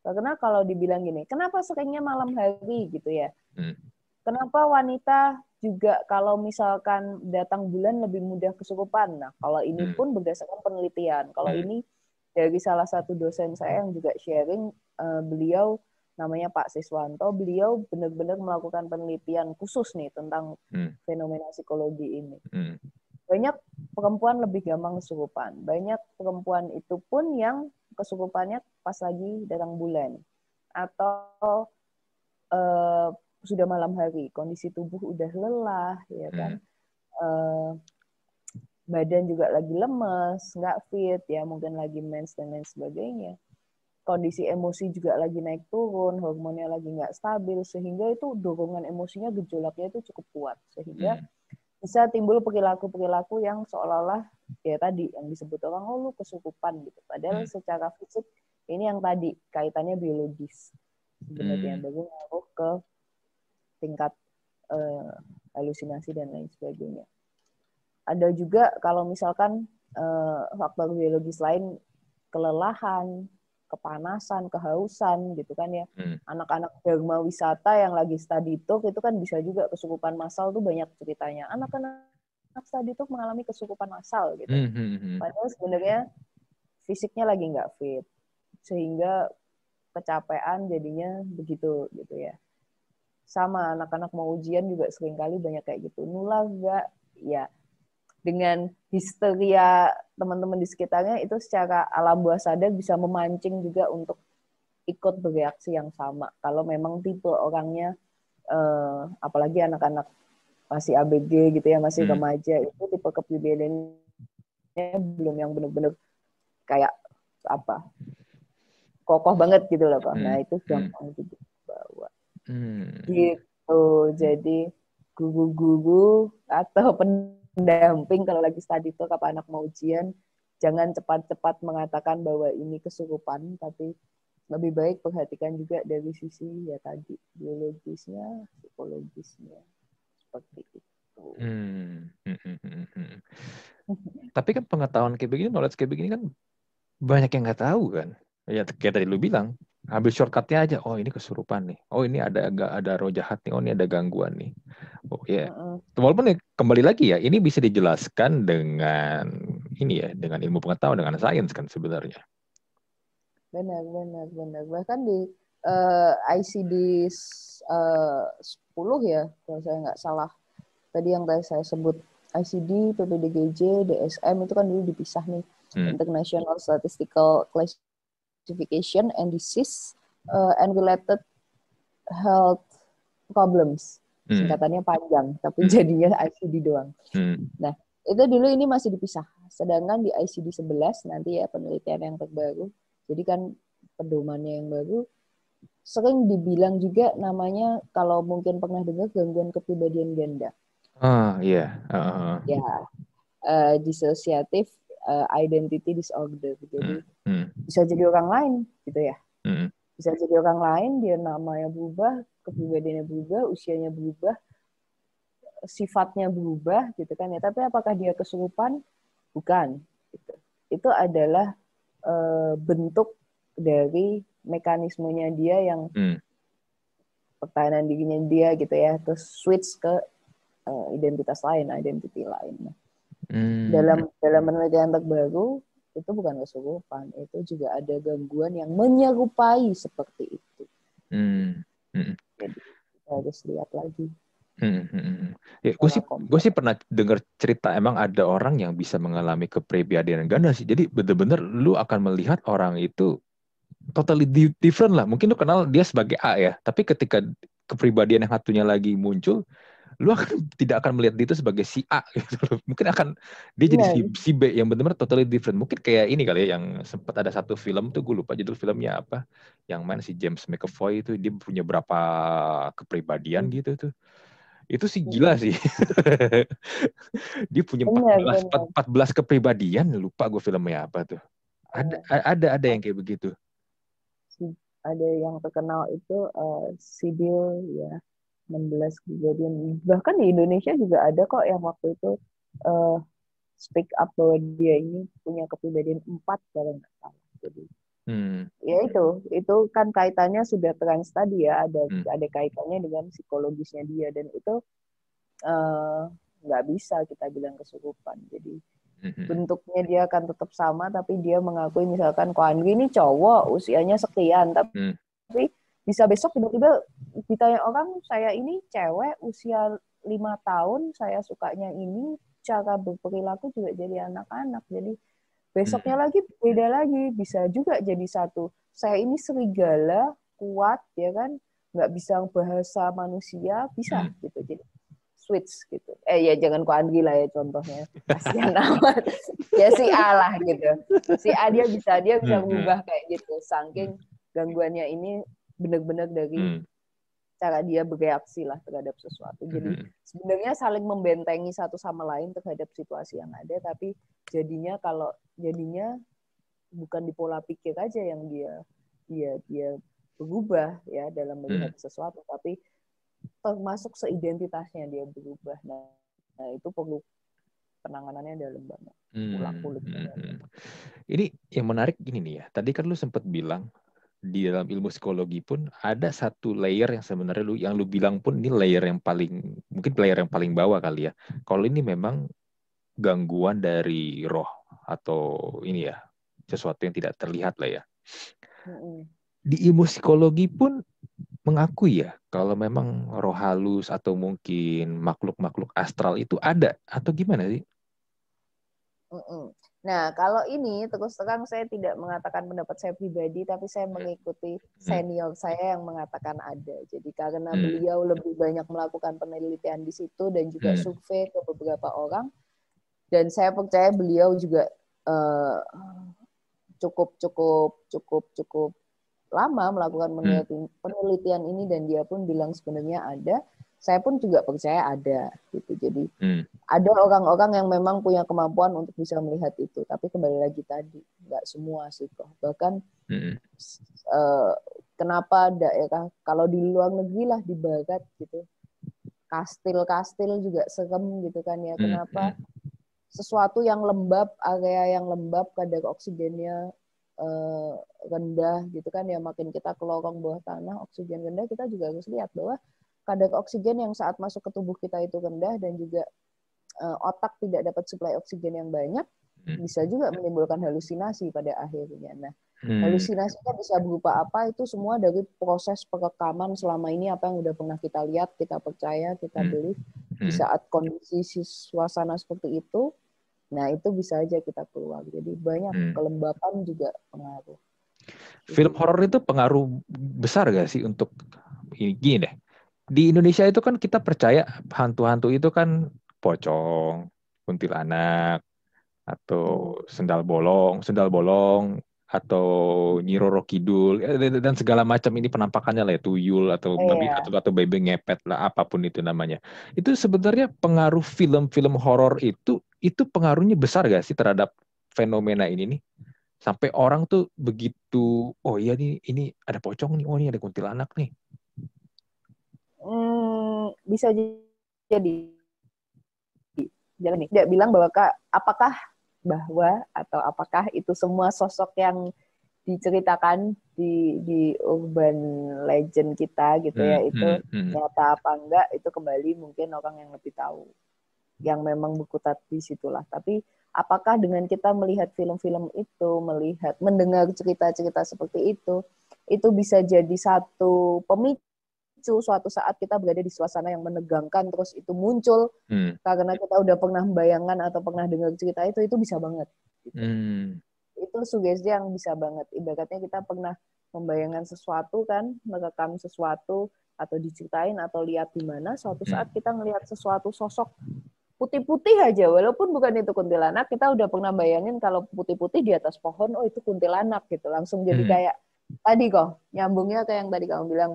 Karena kalau dibilang gini, kenapa seringnya malam hari gitu ya? Kenapa wanita juga kalau misalkan datang bulan lebih mudah kesurupan. Nah, kalau ini pun berdasarkan penelitian. Kalau ini dari salah satu dosen saya yang juga sharing, beliau namanya Pak Siswanto, beliau benar-benar melakukan penelitian khusus nih tentang fenomena psikologi ini. Banyak perempuan lebih gampang kesurupan. Banyak perempuan itu pun yang kesurupannya pas lagi datang bulan. Atau sudah malam hari, kondisi tubuh udah lelah, ya kan, badan juga lagi lemes, nggak fit, ya mungkin lagi mens dan lain sebagainya. Kondisi emosi juga lagi naik turun, hormonnya lagi nggak stabil, sehingga itu dorongan emosinya, gejolaknya itu cukup kuat, sehingga bisa timbul perilaku-perilaku yang seolah-olah ya tadi yang disebut orang, oh lu kesurupan gitu. Padahal secara fisik ini yang tadi kaitannya biologis sebenarnya, baru ngaruh ke tingkat halusinasi dan lain sebagainya. Ada juga kalau misalkan faktor biologis lain, kelelahan, kepanasan, kehausan gitu kan ya. Anak-anak dharma wisata yang lagi study tour itu kan bisa juga kesurupan massal tuh banyak ceritanya. Anak-anak study tour mengalami kesurupan massal gitu. Padahal sebenarnya fisiknya lagi nggak fit, sehingga kecapean jadinya begitu gitu ya. Sama anak-anak mau ujian juga seringkali banyak kayak gitu. Nular nggak? Ya, dengan histeria teman-teman di sekitarnya itu secara alam bawah sadar bisa memancing juga untuk ikut bereaksi yang sama. Kalau memang tipe orangnya, apalagi anak-anak masih ABG gitu ya, masih remaja, itu tipe kepribadiannya belum yang benar-benar kayak apa, kokoh banget gitu loh kok. Nah itu gampang juga bawa. Gitu. Jadi guru-guru atau pendamping kalau lagi study tour apa anak mau ujian, jangan cepat-cepat mengatakan bahwa ini kesurupan, tapi lebih baik perhatikan juga dari sisi ya tadi biologisnya, psikologisnya, seperti itu. Tapi kan pengetahuan kayak begini, knowledge kayak begini kan banyak yang nggak tahu kan. Ya kayak tadi lu bilang, ambil shortcutnya aja. Oh ini kesurupan nih. Oh ini ada roh jahat nih. Oh ini ada gangguan nih. Oh ya. Walaupun kembali lagi ya, ini bisa dijelaskan dengan ini ya, dengan ilmu pengetahuan, dengan sains kan sebenarnya. Benar. Bahkan di ICD 10 ya, kalau saya nggak salah. Tadi yang tadi saya sebut ICD, PPDGJ, DSM itu kan dulu dipisah nih. International Statistical Classification and Disease and Related Health Problems. Singkatannya panjang, tapi jadinya ICD doang. Nah, itu dulu ini masih dipisah. Sedangkan di ICD 11 nanti ya penelitian yang terbaru, jadi kan pedomannya yang baru, sering dibilang juga namanya, kalau mungkin pernah dengar, gangguan kepribadian ganda. Iya. Ya, dissociative identity disorder. Jadi bisa jadi orang lain gitu ya. Bisa jadi orang lain, dia namanya berubah, kepribadiannya berubah, usianya berubah, sifatnya berubah gitu kan ya. Tapi apakah dia kesurupan? Bukan. Gitu. Itu adalah bentuk dari mekanismenya dia yang pertahanan dirinya dia gitu ya, terus switch ke identitas lain, identity lain. Dalam penelitian terbaru itu bukan kesurupan, itu juga ada gangguan yang menyerupai seperti itu. Jadi kita harus lihat lagi. Ya, gue sih pernah dengar cerita emang ada orang yang bisa mengalami kepribadian ganda sih. Jadi bener-bener lu akan melihat orang itu totally different lah. Mungkin lu kenal dia sebagai A ya, tapi ketika kepribadian yang satunya lagi muncul, lu tidak akan melihat dia itu sebagai si A gitu loh. Mungkin akan dia jadi si B yang benar-benar totally different. Mungkin kayak ini kali ya, yang sempat ada satu film tuh, gue lupa judul filmnya apa, yang main si James McAvoy itu, dia punya berapa kepribadian gitu tuh. Itu sih gila sih. Dia punya 14 kepribadian, lupa gue filmnya apa tuh. Ada yang kayak begitu. Ada yang terkenal itu Sibyl ya, 16 kepribadian. Bahkan di Indonesia juga ada kok yang waktu itu speak up bahwa dia ini punya kepribadian 4 kalau nggak salah. Jadi ya itu kan kaitannya sudah trans tadi ya, ada kaitannya dengan psikologisnya dia, dan itu nggak bisa kita bilang kesurupan. Jadi bentuknya dia akan tetap sama, tapi dia mengakui misalkan Ko Andri ini cowok usianya sekian, tapi bisa besok tiba-tiba ditanya orang, saya ini cewek usia 5 tahun, saya sukanya ini, cara berperilaku juga jadi anak-anak. Jadi besoknya lagi beda lagi, bisa juga jadi satu. Saya ini serigala, kuat, ya kan, nggak bisa bahasa manusia, bisa gitu. Jadi switch gitu. Ya jangan Ko Andri lah ya contohnya. Kasihan amat. Ya si A lah gitu. Si A dia bisa berubah kayak gitu. Saking gangguannya ini benar-benar dari cara dia bereaksi lah terhadap sesuatu. Jadi sebenarnya saling membentengi satu sama lain terhadap situasi yang ada, tapi jadinya bukan di pola pikir aja yang dia berubah ya dalam melihat sesuatu, tapi termasuk seidentitasnya dia berubah. Nah itu perlu penanganannya dalam banget. Ini yang menarik gini nih ya. Tadi kan lu sempat bilang di dalam ilmu psikologi pun ada satu layer yang sebenarnya yang lu bilang pun ini layer yang paling bawah kali ya. Kalau ini memang gangguan dari roh atau ini ya sesuatu yang tidak terlihat lah ya. Di ilmu psikologi pun mengakui ya kalau memang roh halus atau mungkin makhluk-makhluk astral itu ada atau gimana sih? Nah, kalau ini terus terang saya tidak mengatakan pendapat saya pribadi, tapi saya mengikuti senior saya yang mengatakan ada. Jadi karena beliau lebih banyak melakukan penelitian di situ dan juga survei ke beberapa orang, dan saya percaya beliau juga cukup lama melakukan penelitian ini, dan dia pun bilang sebenarnya ada. Saya pun juga percaya ada gitu. Jadi ada orang-orang yang memang punya kemampuan untuk bisa melihat itu, tapi kembali lagi tadi nggak semua sih kok. Bahkan kenapa daerah kalau di luar negeri lah, di barat gitu, kastil juga serem gitu kan ya. Kenapa sesuatu yang lembab, area yang lembab, kadar oksigennya rendah gitu kan ya, makin kita ke lorong bawah tanah oksigen rendah, kita juga harus lihat bahwa kadar oksigen yang saat masuk ke tubuh kita itu rendah, dan juga otak tidak dapat suplai oksigen yang banyak, bisa juga menimbulkan halusinasi pada akhirnya. Nah, halusinasinya bisa berupa apa? Itu semua dari proses perekaman selama ini, apa yang udah pernah kita lihat, kita percaya, kita believe di saat kondisi suasana seperti itu. Nah, itu bisa aja kita keluar. Jadi banyak kelembapan juga pengaruh. Film horor itu pengaruh besar gak sih untuk gini deh. Di Indonesia itu kan kita percaya hantu-hantu itu kan pocong, kuntilanak, atau sendal bolong, atau Nyi Roro Kidul, dan segala macam ini penampakannya lah ya, tuyul atau babi atau babi ngepet lah, apapun itu namanya. Itu sebenarnya pengaruh film-film horor itu pengaruhnya besar gak sih terhadap fenomena ini nih? Sampai orang tuh begitu, oh iya nih ini ada pocong nih, oh ini ada kuntilanak nih. Bisa jadi. Jangan nih, tidak bilang bahwa apakah itu semua sosok yang diceritakan di urban legend kita gitu ya, itu nyata apa enggak, itu kembali mungkin orang yang lebih tahu, yang memang berkutat di situlah. Tapi apakah dengan kita melihat film-film itu, mendengar cerita-cerita seperti itu bisa jadi satu pemicu suatu saat kita berada di suasana yang menegangkan, terus itu muncul karena kita udah pernah membayangkan atau pernah dengar cerita itu bisa banget gitu. Itu sugesti yang bisa banget. Ibaratnya kita pernah membayangkan sesuatu kan, merekam sesuatu atau diceritain atau lihat di mana, suatu saat kita ngelihat sesuatu sosok putih-putih aja, walaupun bukan itu kuntilanak, kita udah pernah bayangin kalau putih-putih di atas pohon, oh itu kuntilanak gitu. Langsung jadi kayak tadi kok, nyambungnya kayak yang tadi kamu bilang,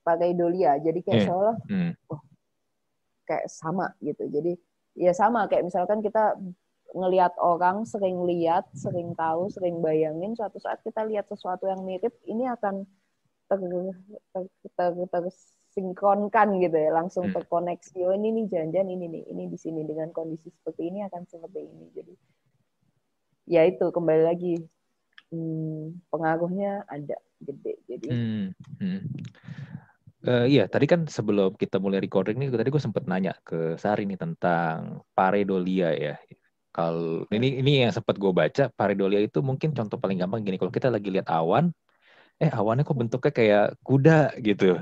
pakai Dolia, jadi kayak seolah kayak sama gitu. Jadi ya sama kayak misalkan kita ngelihat orang, sering lihat, sering tahu, sering bayangin, suatu saat kita lihat sesuatu yang mirip, ini akan tersinkronkan gitu ya, langsung terkoneksi. Oh ini nih jangan-jangan ini di sini dengan kondisi seperti ini akan seperti ini. Jadi ya itu kembali lagi pengaruhnya ada gede. Jadi Iya, tadi kan sebelum kita mulai recording nih, tadi gue sempet nanya ke Sari nih tentang pareidolia ya. Kalau ini yang sempat gue baca, pareidolia itu mungkin contoh paling gampang gini, kalau kita lagi lihat awan, awannya kok bentuknya kayak kuda gitu.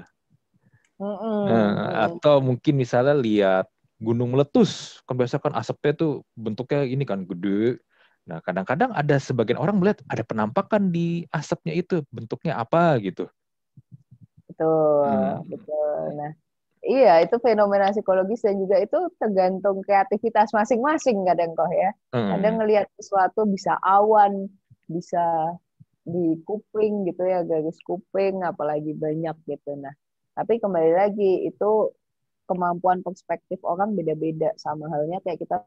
Atau mungkin misalnya lihat gunung meletus, kan biasa kan asapnya tuh bentuknya ini kan gede. Nah, kadang-kadang ada sebagian orang melihat ada penampakan di asapnya itu, bentuknya apa gitu. Betul, betul. Nah, iya, itu fenomena psikologis dan juga itu tergantung kreativitas masing-masing kadang kok ya. Kadang ngelihat sesuatu bisa awan, bisa di kuping gitu ya, garis kuping, apalagi banyak gitu. Nah, tapi kembali lagi itu kemampuan perspektif orang beda-beda. Sama halnya kayak kita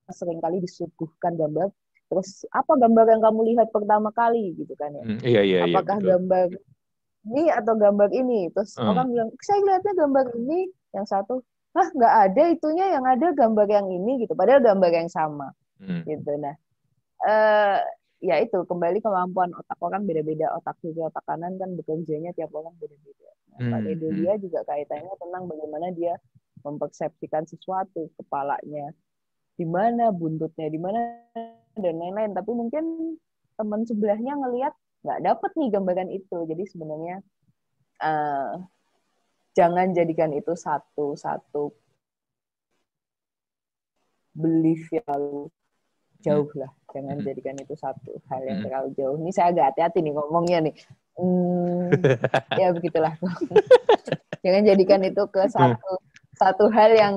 seringkali disuguhkan gambar, terus apa gambar yang kamu lihat pertama kali gitu kan ya? Iya, Apakah betul. gambar ini atau gambar ini? Terus orang bilang, saya lihatnya gambar ini, yang satu, nggak ada itunya, yang ada gambar yang ini gitu. Padahal gambar yang sama gitu. Nah, ya itu kembali kemampuan otak orang beda-beda. Otak kiri, otak kanan kan bekerjanya tiap orang beda-beda. Nah, pareidolia juga kaitannya tentang bagaimana dia mempersepsikan sesuatu, kepalanya di mana, buntutnya di mana, dan lain-lain. Tapi mungkin teman sebelahnya ngelihat nggak dapet nih gambaran itu. Jadi sebenarnya jangan jadikan itu satu belief yang jauh lah. Jangan jadikan itu satu hal yang terlalu jauh. Ini saya agak hati-hati nih ngomongnya nih. Ya begitulah. Jangan jadikan itu ke satu hal yang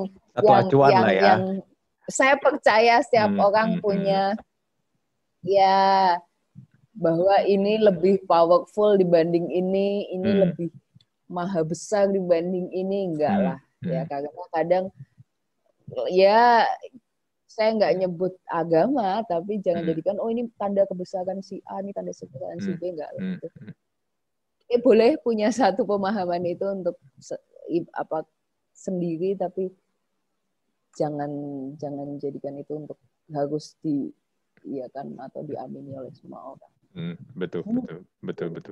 saya percaya setiap orang punya ya bahwa ini lebih powerful dibanding ini lebih maha besar dibanding ini, enggak lah ya, karena kadang ya saya nggak nyebut agama, tapi jangan jadikan ini tanda kebesaran si A, ini tanda kebesaran si B, enggak lah itu. Boleh punya satu pemahaman itu untuk sendiri, tapi jangan jadikan itu untuk harus diiyakan atau diamini oleh semua orang. Betul.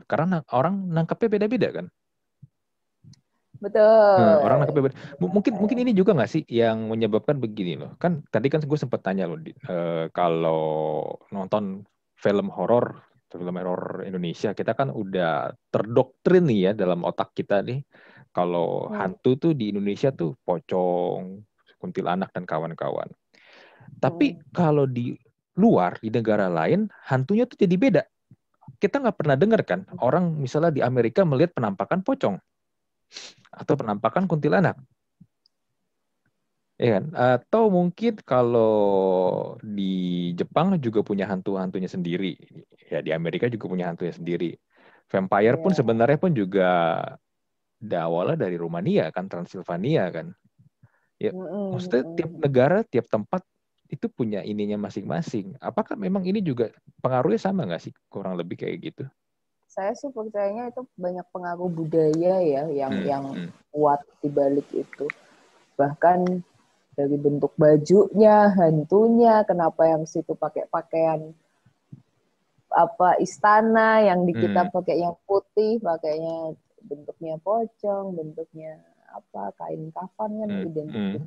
Karena orang nangkapnya beda-beda kan. Betul. Orang nangkapnya beda. Mungkin ini juga nggak sih yang menyebabkan begini loh. Kan tadi kan gue sempat tanya loh, kalau nonton film horor Indonesia, kita kan udah terdoktrin nih ya dalam otak kita nih, kalau hantu tuh di Indonesia tuh pocong, kuntilanak dan kawan-kawan. Tapi kalau di luar, di negara lain, hantunya tuh jadi beda. Kita nggak pernah dengar kan orang misalnya di Amerika melihat penampakan pocong atau penampakan kuntilanak. Ya kan? Atau mungkin kalau di Jepang juga punya hantu-hantunya sendiri. Ya di Amerika juga punya hantunya sendiri. Vampire pun sebenarnya pun juga awalnya dari Rumania kan, Transilvania kan. Ya, maksudnya tiap negara, tiap tempat itu punya ininya masing-masing. Apakah memang ini juga pengaruhnya sama nggak sih? Kurang lebih kayak gitu. Saya sih percayanya itu banyak pengaruh budaya ya yang kuat di balik itu. Bahkan dari bentuk bajunya, hantunya, kenapa yang situ pakai pakaian istana, yang di kita pakai yang putih, pakainya bentuknya pocong, bentuknya kain kafan kan identik.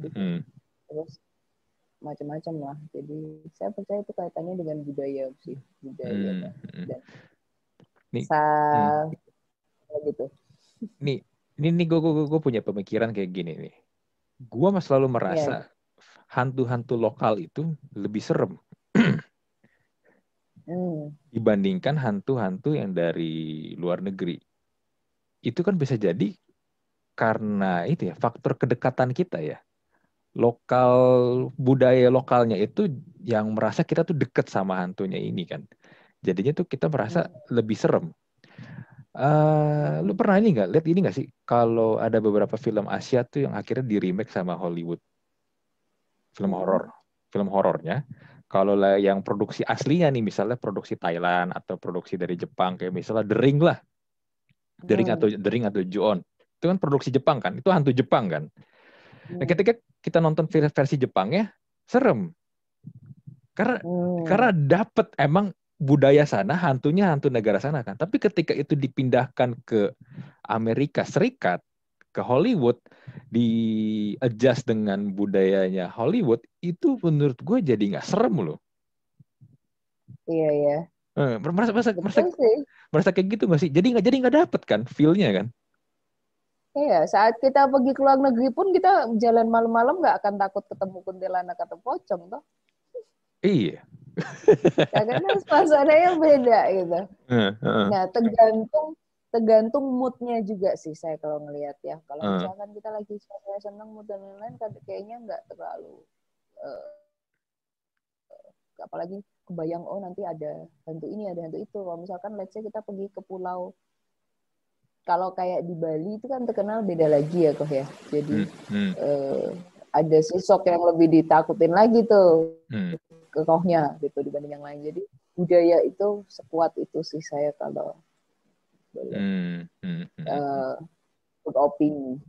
Terus macam-macam lah. Jadi saya percaya itu kaitannya dengan budaya sih, budaya. Dan gitu. Nih gue punya pemikiran kayak gini nih. Gue selalu merasa hantu-hantu lokal itu lebih serem dibandingkan hantu-hantu yang dari luar negeri. Itu kan bisa jadi karena itu ya faktor kedekatan kita ya. Budaya lokalnya itu yang merasa kita tuh deket sama hantunya ini kan. Jadinya tuh kita merasa lebih serem. Lu pernah lihat ini nggak sih? Kalau ada beberapa film Asia tuh yang akhirnya di remake sama Hollywood, film horornya. Kalau yang produksi aslinya nih, misalnya produksi Thailand atau produksi dari Jepang, kayak misalnya The Ring lah, The Ring atau Ju-on, itu kan produksi Jepang kan, itu hantu Jepang kan. Nah, ketika kita nonton versi Jepangnya, serem, karena dapet emang budaya sana, hantunya hantu negara sana kan. Tapi ketika itu dipindahkan ke Amerika Serikat, ke Hollywood, di adjust dengan budayanya Hollywood, itu menurut gue jadi nggak serem loh. Iya ya. Betul sih. Merasa kayak gitu nggak sih? Jadi nggak dapet kan feel-nya kan? Iya, saat kita pergi ke luar negeri pun kita jalan malam-malam nggak akan takut ketemu kuntilanak atau pocong toh. Iya. Karena suasananya beda gitu. Nah, tergantung moodnya juga sih saya kalau ngelihat ya. Kalau misalkan kita lagi senang mood dan lain-lain, kayaknya nggak terlalu apalagi kebayang oh nanti ada hantu ini ada hantu itu. Kalau misalkan let's say kita pergi ke pulau, kalau kayak di Bali itu kan terkenal beda lagi ya kok ya. Jadi ada sosok yang lebih ditakutin lagi tuh kekohnya gitu dibanding yang lain. Jadi budaya itu sekuat itu sih saya kalau opini.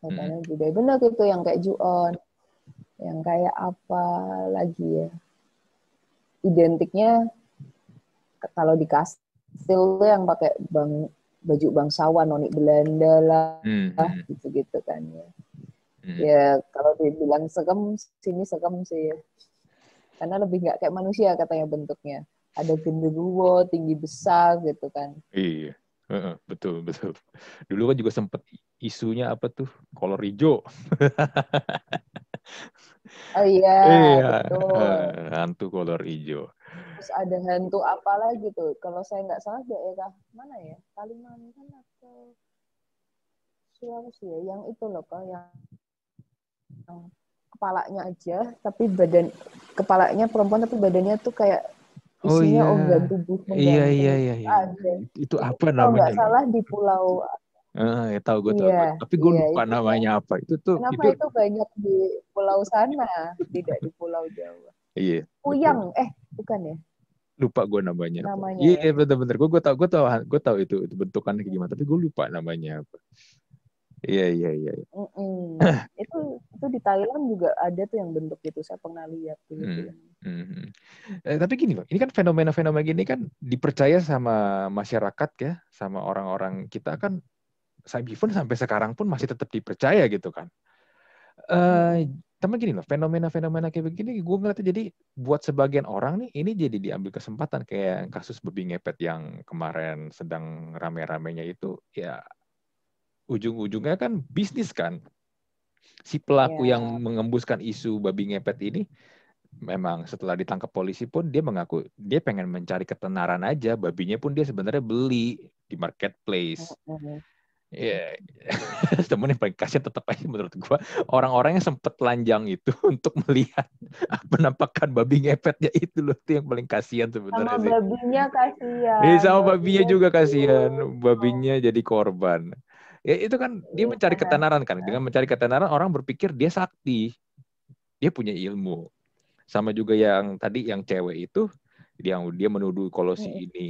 Katanya budaya benar gitu yang kayak Ju-on, yang kayak apa lagi ya, identiknya kalau di kastil tuh yang pakai baju bangsawan nonik Belanda lah gitu-gitu kan ya. Ya kalau dibilang serem sini serem sih ya. Karena lebih nggak kayak manusia katanya bentuknya, ada genderuwo tinggi besar gitu kan. Iya. Betul. Dulu kan juga sempet isunya apa tuh, kolor hijau. Oh iya, Iya, betul. hantu kolor hijau. Terus ada hantu apa lagi tuh? Kalau saya nggak salah daerah mana ya? Kalimantan atau Sulawesi ya? Yang itu loh kok, yang kepalanya aja, tapi kepalanya perempuan tapi badannya tuh kayak isinya organ tubuh menggantung. Iya. Itu apa Kalau namanya? nggak salah di pulau. Ya tahu gue. Tapi gue Iya, lupa itu namanya apa. kenapa itu banyak di pulau sana, tidak di Pulau Jawa? Iya. Puyang, bukan ya? Lupa gue namanya apa. Namanya ya. Iya bener-bener. Gue tahu itu bentukannya kayak gimana. Tapi gue lupa namanya apa. Iya. Itu di Thailand juga ada tuh yang bentuk itu. Saya pernah lihat dulu film. Tapi gini loh, ini kan fenomena-fenomena gini kan dipercaya sama masyarakat ya, sama orang-orang kita kan, even sampai sekarang pun masih tetap dipercaya gitu kan. Tapi gini loh, fenomena-fenomena kayak begini gue ngeliatnya jadi buat sebagian orang nih ini jadi diambil kesempatan, kayak kasus babi ngepet yang kemarin sedang rame-ramenya itu ya, ujung-ujungnya kan bisnis kan. Si pelaku yang mengembuskan isu babi ngepet ini memang setelah ditangkap polisi pun dia mengaku dia pengen mencari ketenaran aja, babinya pun dia sebenarnya beli di marketplace. Ya, temen yang paling kasihan tetap aja menurut gua orang-orang yang sempet telanjang itu untuk melihat penampakan babi ngepetnya itu loh, itu yang paling kasihan sebenarnya sih. Sama babinya kasihan. Sama babinya juga kasihan, babinya jadi korban. Ya itu kan dia mencari ketenaran kan, dengan mencari ketenaran orang berpikir dia sakti, dia punya ilmu. Sama juga yang tadi yang cewek itu, yang dia menuduh kalau si ini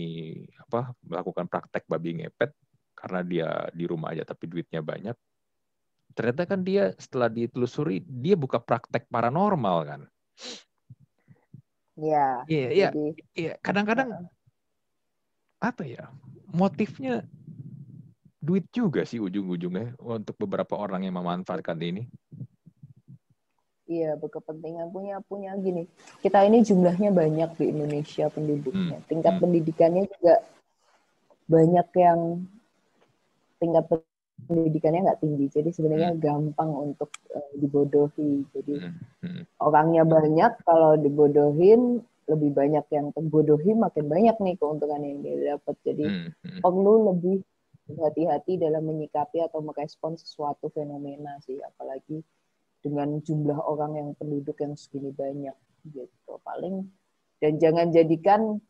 melakukan praktek babi ngepet karena dia di rumah aja tapi duitnya banyak. Ternyata kan dia setelah ditelusuri dia buka praktek paranormal kan. Iya. Kadang-kadang apa ya, motifnya duit juga sih ujung-ujungnya untuk beberapa orang yang memanfaatkan ini. Iya, berkepentingan punya gini. Kita ini jumlahnya banyak di Indonesia penduduknya. Tingkat pendidikannya juga banyak yang tingkat pendidikannya nggak tinggi. Jadi sebenarnya gampang untuk dibodohi. Jadi orangnya banyak, kalau dibodohin lebih banyak yang terbodohi, makin banyak nih keuntungan yang dia dapat. Jadi perlu lebih hati-hati dalam menyikapi atau merespon suatu fenomena sih, apalagi dengan jumlah orang yang penduduk yang segini banyak gitu. Paling, dan jangan jadikan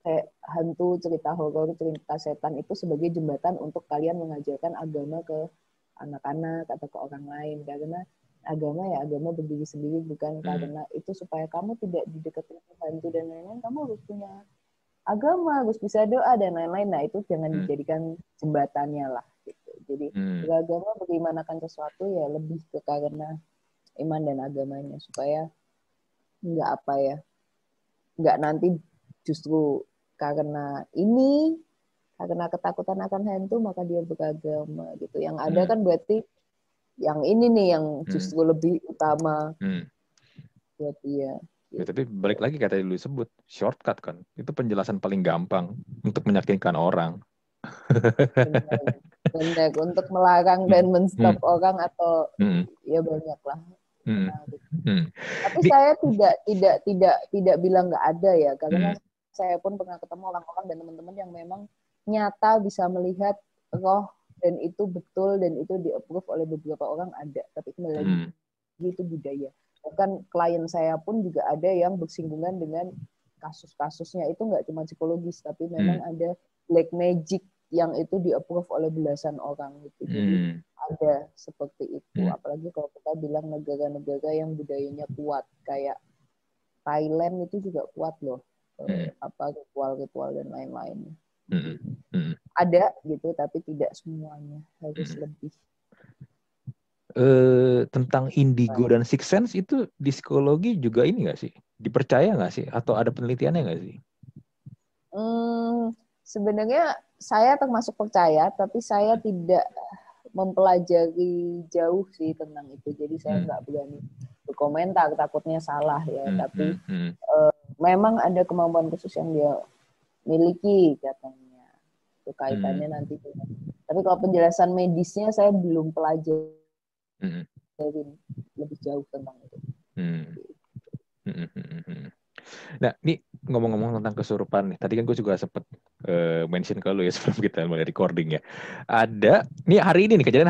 kayak hantu, cerita horor, cerita setan itu sebagai jembatan untuk kalian mengajarkan agama ke anak-anak atau ke orang lain. Karena agama ya agama berdiri sendiri, bukan karena itu supaya kamu tidak didekati hantu dan lain-lain, kamu harus punya agama, harus bisa doa dan lain-lain. Nah itu jangan dijadikan jembatannya lah gitu. Jadi beragama bagaimanakan sesuatu ya lebih ke karena iman dan agamanya, supaya nggak nanti justru karena ini karena ketakutan akan hantu maka dia beragama gitu. Yang ada kan berarti yang ini nih yang justru lebih utama buat dia. Ya, tapi balik lagi kata dulu sebut shortcut kan, itu penjelasan paling gampang untuk meyakinkan orang. Benar untuk melarang dan menstop orang atau ya banyak lah. Tapi saya tidak bilang nggak ada ya, karena saya pun pernah ketemu orang-orang dan teman-teman yang memang nyata bisa melihat roh dan itu betul dan itu di-approve oleh beberapa orang ada. Tapi kembali lagi itu budaya. Bahkan klien saya pun juga ada yang bersinggungan dengan kasus-kasusnya itu nggak cuma psikologis, tapi memang ada black magic yang itu di-approve oleh belasan orang gitu. Jadi ada seperti itu. Apalagi kalau kita bilang negara-negara yang budayanya kuat kayak Thailand itu juga kuat loh. Apa ritual-ritual dan lain-lain. Ada gitu tapi tidak semuanya, harus lebih. Tentang indigo dan sixth sense itu di psikologi juga ini nggak sih? Dipercaya nggak sih? Atau ada penelitiannya nggak sih? Sebenarnya saya termasuk percaya, tapi saya tidak mempelajari jauh sih tentang itu. Jadi saya nggak berani berkomentar, takutnya salah ya. Tapi memang ada kemampuan khusus yang dia miliki katanya. Itu kaitannya nanti. Tapi kalau penjelasan medisnya saya belum pelajari lebih jauh tentang itu. Nah, ini ngomong-ngomong tentang kesurupan nih. Tadi kan gue juga sempet mention ke lu ya sebelum kita mulai recording ya. Ada, nih kejadian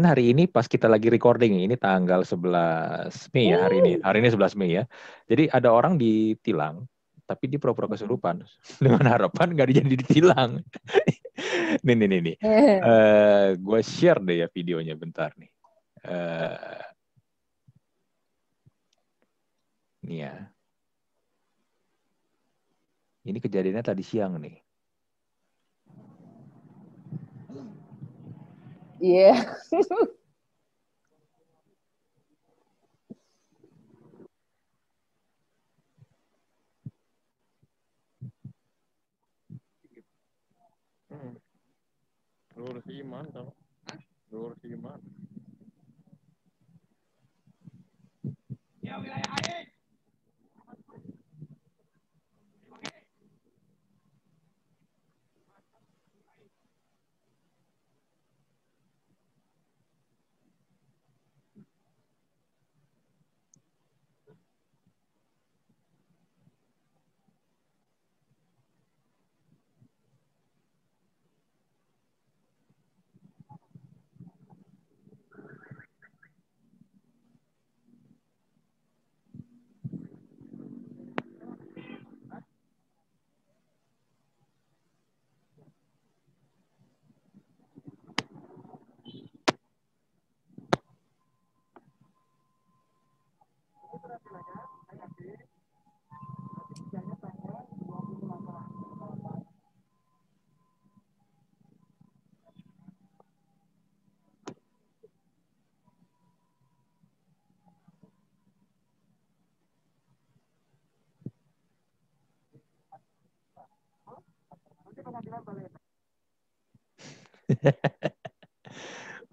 hari ini pas kita lagi recording. Ini tanggal 11 Mei ya hari ini. Hari ini 11 Mei ya. Jadi ada orang ditilang, tapi dia pura-pura kesurupan. Dengan harapan nggak jadi ditilang. nih. Gue share deh ya videonya bentar nih. Nih ya. Ini kejadiannya tadi siang nih. Iya. Lurus iman tau. Lurus iman. Ya wilayah air.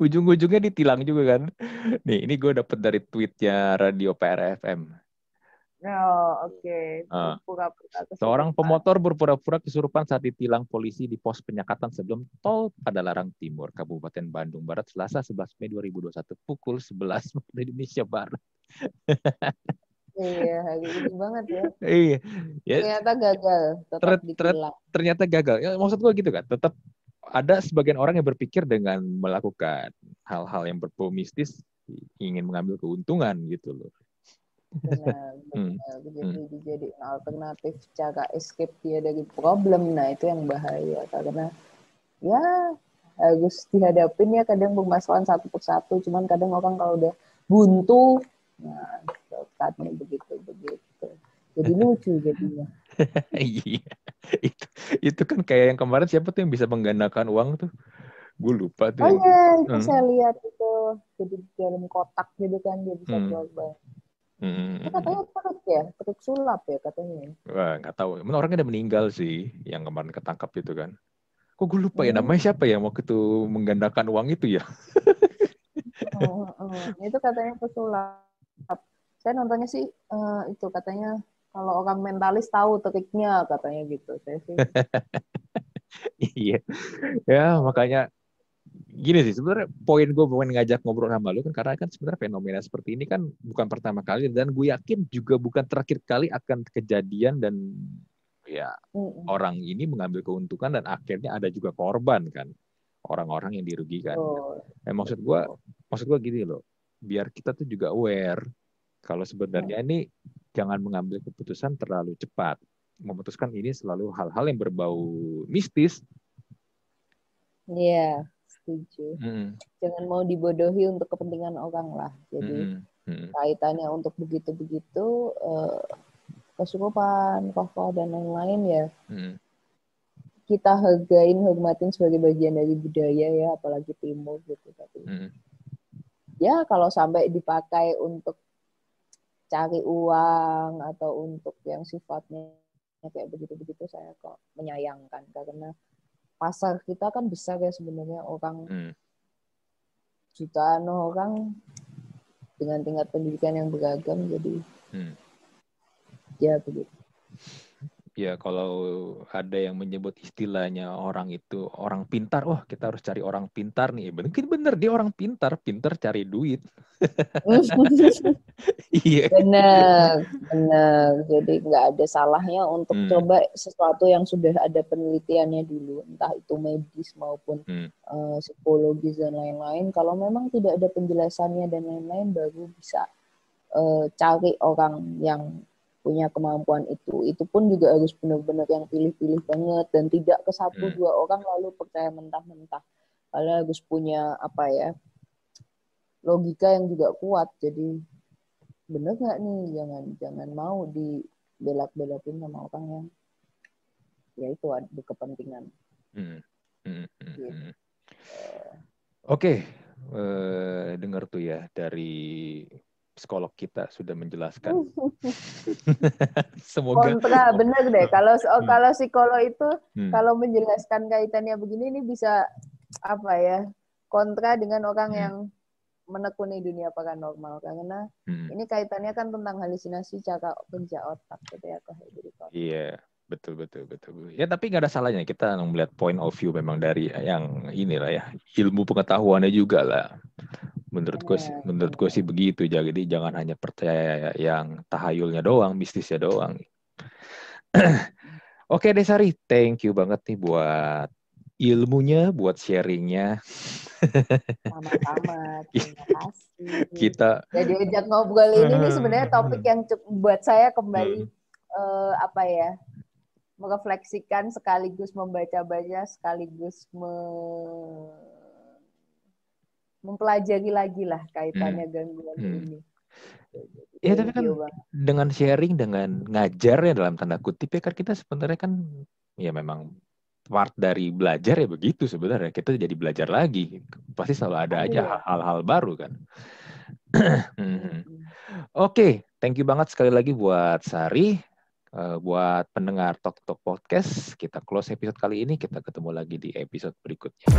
Ujung-ujungnya ditilang juga kan. Nih, ini gue dapet dari tweetnya Radio PRFM. Oke. Seorang pemotor berpura-pura kesurupan saat ditilang polisi di pos penyekatan sebelum tol Padalarang Timur, Kabupaten Bandung Barat, Selasa 11 Mei 2021, pukul 11 waktu Indonesia Barat. Iya, gitu banget ya. Iya. Ternyata gagal, tetap ditilang. Ternyata gagal. Ya, maksud gue gitu kan, tetap ada sebagian orang yang berpikir dengan melakukan hal-hal yang berbau mistis ingin mengambil keuntungan gitu loh. Benar. Jadi alternatif cara escape dia dari problem. Nah itu yang bahaya karena ya harus dihadapin ya kadang permasalahan satu persatu. Cuman kadang orang kalau udah buntu, nah shortcutnya begitu. Jadi lucu jadinya. Iya, itu kan kayak yang kemarin siapa tuh yang bisa menggandakan uang tuh? Gue lupa tuh. Oh iya, itu saya lihat itu jadi dalam kotak gitu kan dia bisa keluar banyak. Itu katanya trik sulap ya katanya. Wah, nggak tahu. Emang orangnya udah meninggal sih, yang kemarin ketangkap itu kan. Kok gue lupa ya namanya siapa ya waktu itu menggandakan uang itu ya. Itu katanya pesulap. Saya nontonnya sih itu katanya kalau orang mentalis tahu triknya katanya gitu. Saya sih. Iya. Ya makanya gini sih sebenarnya poin gue pengen ngajak ngobrol sama lu kan karena kan sebenarnya fenomena seperti ini kan bukan pertama kali dan gue yakin juga bukan terakhir kali akan kejadian dan ya orang ini mengambil keuntungan dan akhirnya ada juga korban kan orang-orang yang dirugikan. Maksud gue gini loh biar kita tuh juga aware kalau sebenarnya ini jangan mengambil keputusan terlalu cepat. Memutuskan ini selalu hal-hal yang berbau mistis. Iya, setuju. Jangan mau dibodohi untuk kepentingan orang lah. Jadi kaitannya untuk begitu-begitu kesurupan, kafah dan lain-lain ya. Kita hormatin sebagai bagian dari budaya ya, apalagi timur gitu. Tapi ya kalau sampai dipakai untuk cari uang atau untuk yang sifatnya kayak begitu-begitu saya kok menyayangkan karena pasar kita kan besar ya sebenarnya orang jutaan orang dengan tingkat pendidikan yang beragam jadi ya begitu. Ya kalau ada yang menyebut istilahnya orang itu orang pintar, wah kita harus cari orang pintar nih. Mungkin bener dia orang pintar cari duit. Iya. Benar. Jadi nggak ada salahnya untuk coba sesuatu yang sudah ada penelitiannya dulu, entah itu medis maupun psikologis dan lain-lain. Kalau memang tidak ada penjelasannya dan lain-lain, baru bisa cari orang yang punya kemampuan itu. Itu pun juga harus benar-benar yang pilih-pilih banget dan tidak ke 1-2 orang lalu percaya mentah-mentah. Kalau harus punya logika yang juga kuat. Jadi bener nggak nih? Jangan mau dibelak-belakin sama orang yang ya itu ada kepentingan. Gitu. Oke, dengar tuh ya dari psikolog kita sudah menjelaskan. Semoga kontra bener deh. Kalau psikolog itu kalau menjelaskan kaitannya begini ini bisa kontra dengan orang yang menekuni dunia paranormal karena ini kaitannya kan tentang halusinasi cara kerja otak gitu ya. Iya, betul. Ya tapi nggak ada salahnya kita melihat point of view memang dari yang inilah ya ilmu pengetahuannya juga lah. Menurutku sih begitu. Jadi jangan hanya percaya yang tahayulnya doang, mistisnya doang. Oke Desari, thank you banget nih buat ilmunya, buat sharingnya. Sama-sama, terima kasih. Kita jadi ajak ngobrol ini sebenarnya topik yang buat saya kembali merefleksikan sekaligus membaca-baca sekaligus mempelajari lagi lah kaitannya gangguan ini. Ya tapi kan dengan sharing, dengan ngajar ya dalam tanda kutip ya kan kita sebenarnya kan ya memang part dari belajar ya begitu sebenarnya. Kita jadi belajar lagi. Pasti selalu ada aja hal-hal baru kan. Oke, thank you banget sekali lagi buat Sari. Buat pendengar Tok Tok Podcast, kita close episode kali ini. Kita ketemu lagi di episode berikutnya.